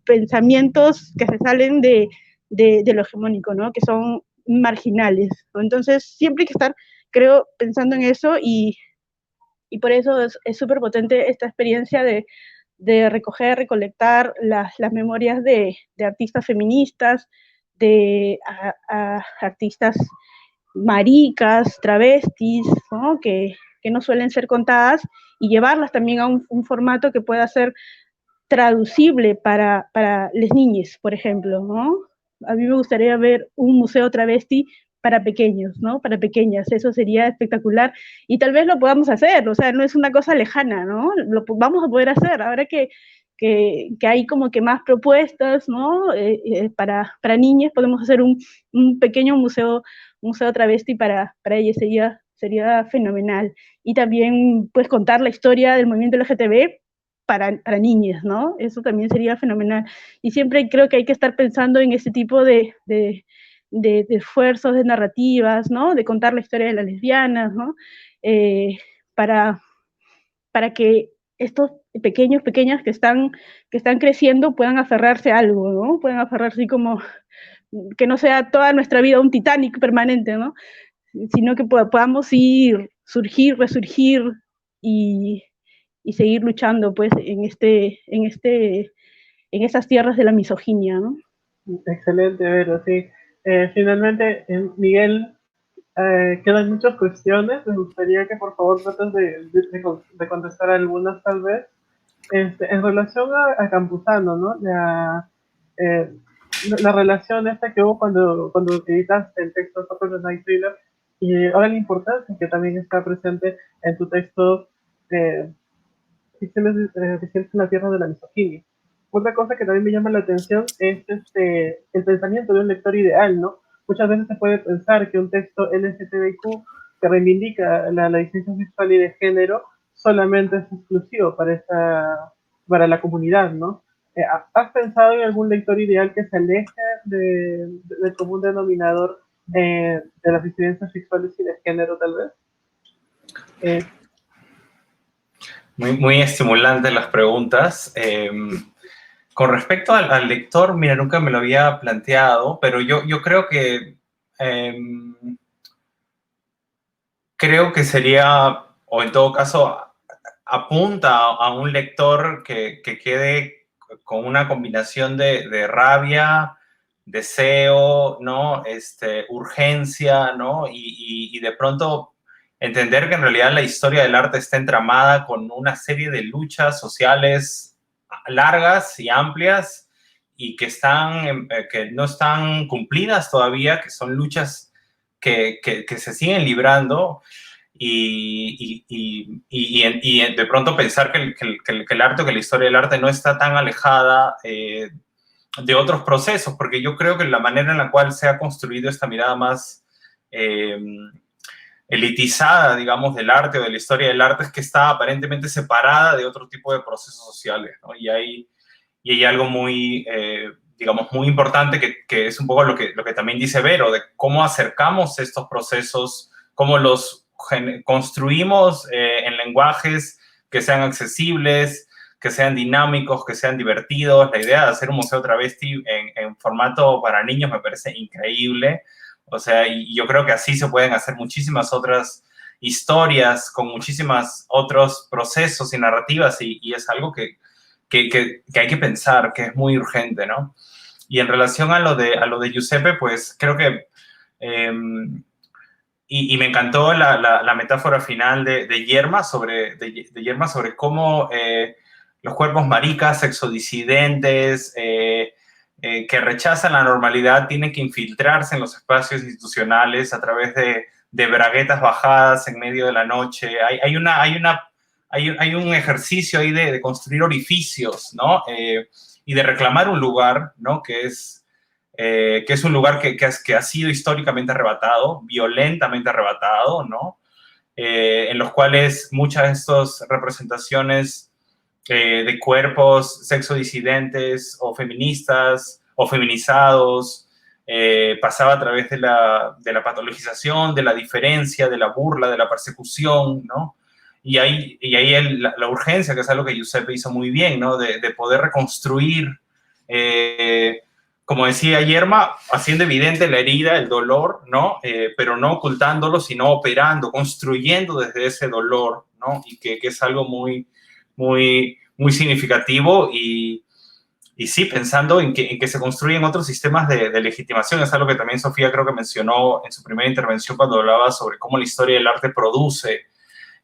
pensamientos que se salen de lo hegemónico, ¿no? Que son marginales, ¿no? Entonces, siempre hay que estar, creo, pensando en eso, y por eso es súper potente esta experiencia de recoger, recolectar las memorias de artistas feministas, de artistas maricas, travestis, ¿no? Que no suelen ser contadas, y llevarlas también a un formato que pueda ser traducible para las niñas, por ejemplo, ¿no? A mí me gustaría ver un museo travesti para pequeños, ¿no? Para pequeñas, eso sería espectacular, y tal vez lo podamos hacer, o sea, no es una cosa lejana, ¿no? Vamos a poder hacer, ahora que hay como que más propuestas, ¿no? Para niñas, podemos hacer un pequeño museo travesti para ellas, sería fenomenal. Y también, pues, contar la historia del movimiento LGTB para niñas, ¿no? Eso también sería fenomenal. Y siempre creo que hay que estar pensando en ese tipo de esfuerzos, de narrativas, ¿no? De contar la historia de las lesbianas, ¿no? Eh, para, para que estos pequeños, pequeñas que están creciendo puedan aferrarse a algo, ¿no? Puedan aferrarse así como que no sea toda nuestra vida un Titanic permanente, ¿no? Sino que podamos ir, surgir, resurgir y, y seguir luchando, pues, en esas tierras de la misoginia, ¿no? Excelente, Vero, sí. Finalmente, Miguel, quedan muchas cuestiones. Me gustaría que por favor trates de contestar algunas, tal vez. En relación a Campuzano, ¿no? la relación esta que hubo cuando editas el texto Saturday Night Thriller y ahora la importancia que también está presente en tu texto Ficciones en la Tierra de la Misoginia. Otra cosa que también me llama la atención es el pensamiento de un lector ideal, ¿no? Muchas veces se puede pensar que un texto LGTBIQ que reivindica la disidencia sexual y de género solamente es exclusivo para la comunidad, ¿no? ¿Has pensado en algún lector ideal que se aleje del común denominador de las disidencias sexuales y de género, tal vez? Muy estimulantes las preguntas. Con respecto al lector, mira, nunca me lo había planteado, pero yo creo que sería, o en todo caso, apunta a un lector que quede con una combinación de rabia, deseo, ¿no? Urgencia, ¿no? Y de pronto entender que en realidad la historia del arte está entramada con una serie de luchas sociales largas y amplias y que no están cumplidas todavía, que son luchas que se siguen librando y de pronto pensar que el arte o que la historia del arte no está tan alejada de otros procesos, porque yo creo que la manera en la cual se ha construido esta mirada más elitizada, digamos, del arte o de la historia del arte es que está aparentemente separada de otro tipo de procesos sociales, ¿no? Y hay algo muy, digamos, muy importante que es un poco lo que también dice Vero, de cómo acercamos estos procesos, cómo los construimos en lenguajes que sean accesibles, que sean dinámicos, que sean divertidos. La idea de hacer un museo travesti en formato para niños me parece increíble. O sea, y yo creo que así se pueden hacer muchísimas otras historias con muchísimos otros procesos y narrativas y es algo que hay que pensar, que es muy urgente, ¿no? Y en relación a lo de Giuseppe, pues creo que y me encantó la metáfora final de Yerma sobre cómo los cuerpos maricas, sexodisidentes, que rechazan la normalidad, tienen que infiltrarse en los espacios institucionales a través de braguetas bajadas en medio de la noche. Hay un ejercicio ahí de construir orificios, ¿no? Y de reclamar un lugar, ¿no? Que es un lugar que ha sido históricamente arrebatado, violentamente arrebatado, ¿no? En los cuales muchas de estas representaciones de cuerpos sexodisidentes o feministas o feminizados pasaba a través de la patologización, de la diferencia, de la burla, de la persecución, ¿no? Y ahí la urgencia, que es algo que Giuseppe hizo muy bien, ¿no? De poder reconstruir como decía Yerma, haciendo evidente la herida, el dolor, ¿no? Pero no ocultándolo, sino operando, construyendo desde ese dolor, ¿no? Y que es algo muy, muy, muy significativo y sí, pensando en que se construyen otros sistemas de legitimación. Es algo que también Sofía creo que mencionó en su primera intervención cuando hablaba sobre cómo la historia del arte produce.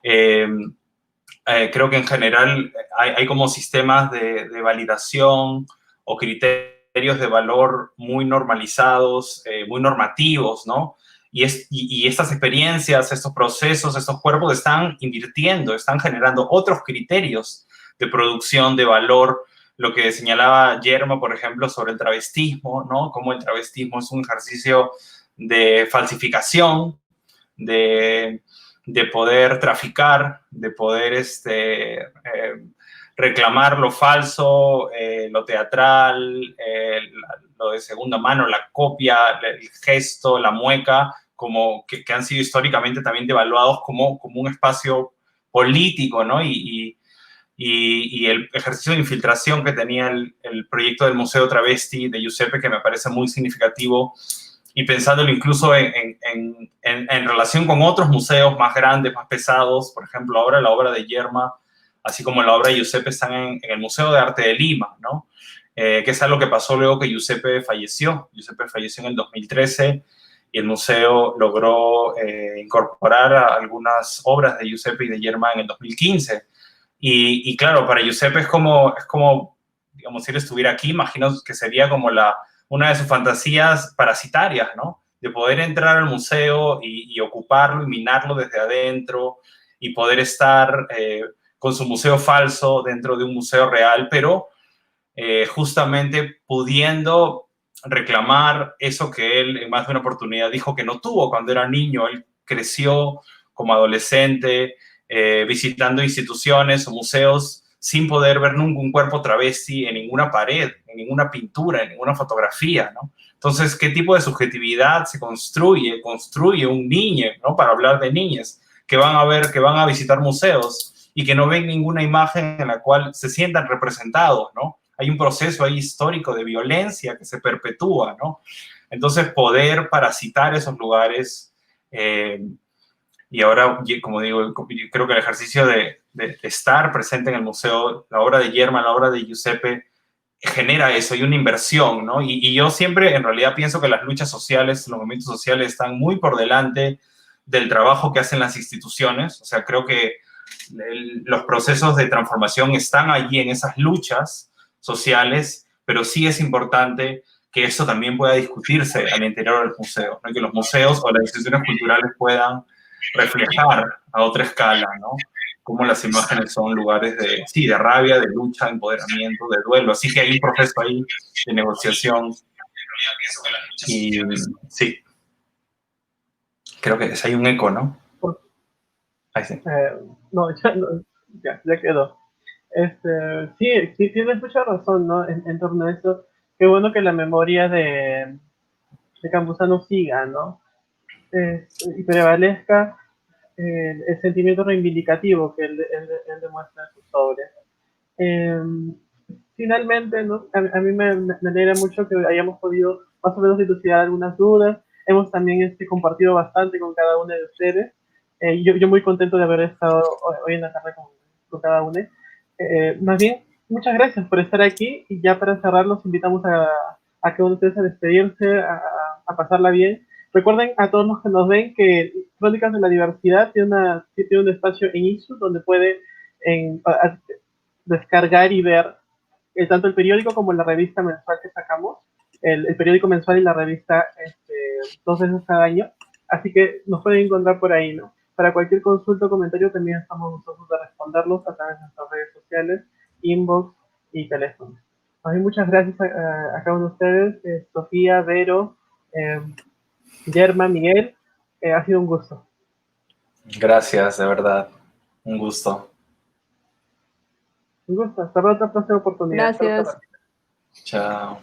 Creo que en general hay como sistemas de validación o criterios de valor muy normalizados, muy normativos, ¿no? Y estas experiencias, estos procesos, estos cuerpos están invirtiendo, están generando otros criterios de producción de valor. Lo que señalaba Yerma, por ejemplo, sobre el travestismo, ¿no? Cómo el travestismo es un ejercicio de falsificación, de poder traficar, de poder reclamar lo falso, lo teatral, lo de segunda mano, la copia, el gesto, la mueca, como que han sido históricamente también devaluados como un espacio político, ¿no? Y el ejercicio de infiltración que tenía el proyecto del Museo Travesti de Giuseppe, que me parece muy significativo, y pensándolo incluso en relación con otros museos más grandes, más pesados. Por ejemplo, ahora la obra de Yerma, así como la obra de Giuseppe, están en el Museo de Arte de Lima, ¿no? Que es algo que pasó luego que Giuseppe falleció. Giuseppe falleció en el 2013 y el museo logró incorporar algunas obras de Giuseppe y de Yerma en el 2015. Y claro, para Giuseppe es como digamos, si él estuviera aquí, imagino que sería como una de sus fantasías parasitarias, ¿no? De poder entrar al museo y ocuparlo y minarlo desde adentro y poder estar con su museo falso dentro de un museo real, pero justamente pudiendo reclamar eso que él en más de una oportunidad dijo que no tuvo cuando era niño. Él creció como adolescente visitando instituciones o museos sin poder ver nunca un cuerpo travesti en ninguna pared, en ninguna pintura, en ninguna fotografía, ¿no? Entonces, ¿qué tipo de subjetividad se construye? Construye un niño, ¿no? Para hablar de niñas que van a ver, que van a visitar museos y que no ven ninguna imagen en la cual se sientan representados, ¿no? Hay un proceso ahí histórico de violencia que se perpetúa, ¿no? Entonces, poder parasitar esos lugares, y ahora, como digo, yo creo que el ejercicio de estar presente en el museo, la obra de Yerma, la obra de Giuseppe, genera eso, y una inversión, ¿no? Y yo siempre, en realidad, pienso que las luchas sociales, los movimientos sociales están muy por delante del trabajo que hacen las instituciones. O sea, creo que los procesos de transformación están allí en esas luchas sociales, pero sí es importante que eso también pueda discutirse al interior del museo, ¿no? Y que los museos o las instituciones culturales puedan reflejar a otra escala, ¿no? Cómo las imágenes son lugares de, sí, de rabia, de lucha, de empoderamiento, de duelo. Así que hay un proceso ahí de negociación. Y sí, creo que hay un eco, ¿no? Ahí sí. No, ya quedó. Sí, tienes mucha razón, ¿no? En torno a eso. Qué bueno que la memoria de Campuzano siga, ¿no? Y prevalezca el sentimiento reivindicativo que él demuestra en sus obras. Finalmente, ¿no? A mí me alegra mucho que hayamos podido más o menos dilucidar algunas dudas. Hemos también compartido bastante con cada uno de ustedes. Yo muy contento de haber estado hoy en la tarde con cada uno. Más bien, muchas gracias por estar aquí, y ya para cerrar los invitamos a que uno de ustedes a despedirse, a pasarla bien. Recuerden a todos los que nos ven que Crónicas de la Diversidad tiene un espacio en Issue donde puede descargar y ver tanto el periódico como la revista mensual que sacamos, el periódico mensual y la revista 2 veces cada año, así que nos pueden encontrar por ahí, ¿no? Para cualquier consulta o comentario también estamos gustosos de responderlos a través de nuestras redes sociales, inbox y teléfono. Muchas gracias a cada uno de ustedes, Sofía, Vero, Yerma, Miguel, ha sido un gusto. Gracias, de verdad. Un gusto. Un gusto. Hasta la próxima oportunidad. Gracias. Chao.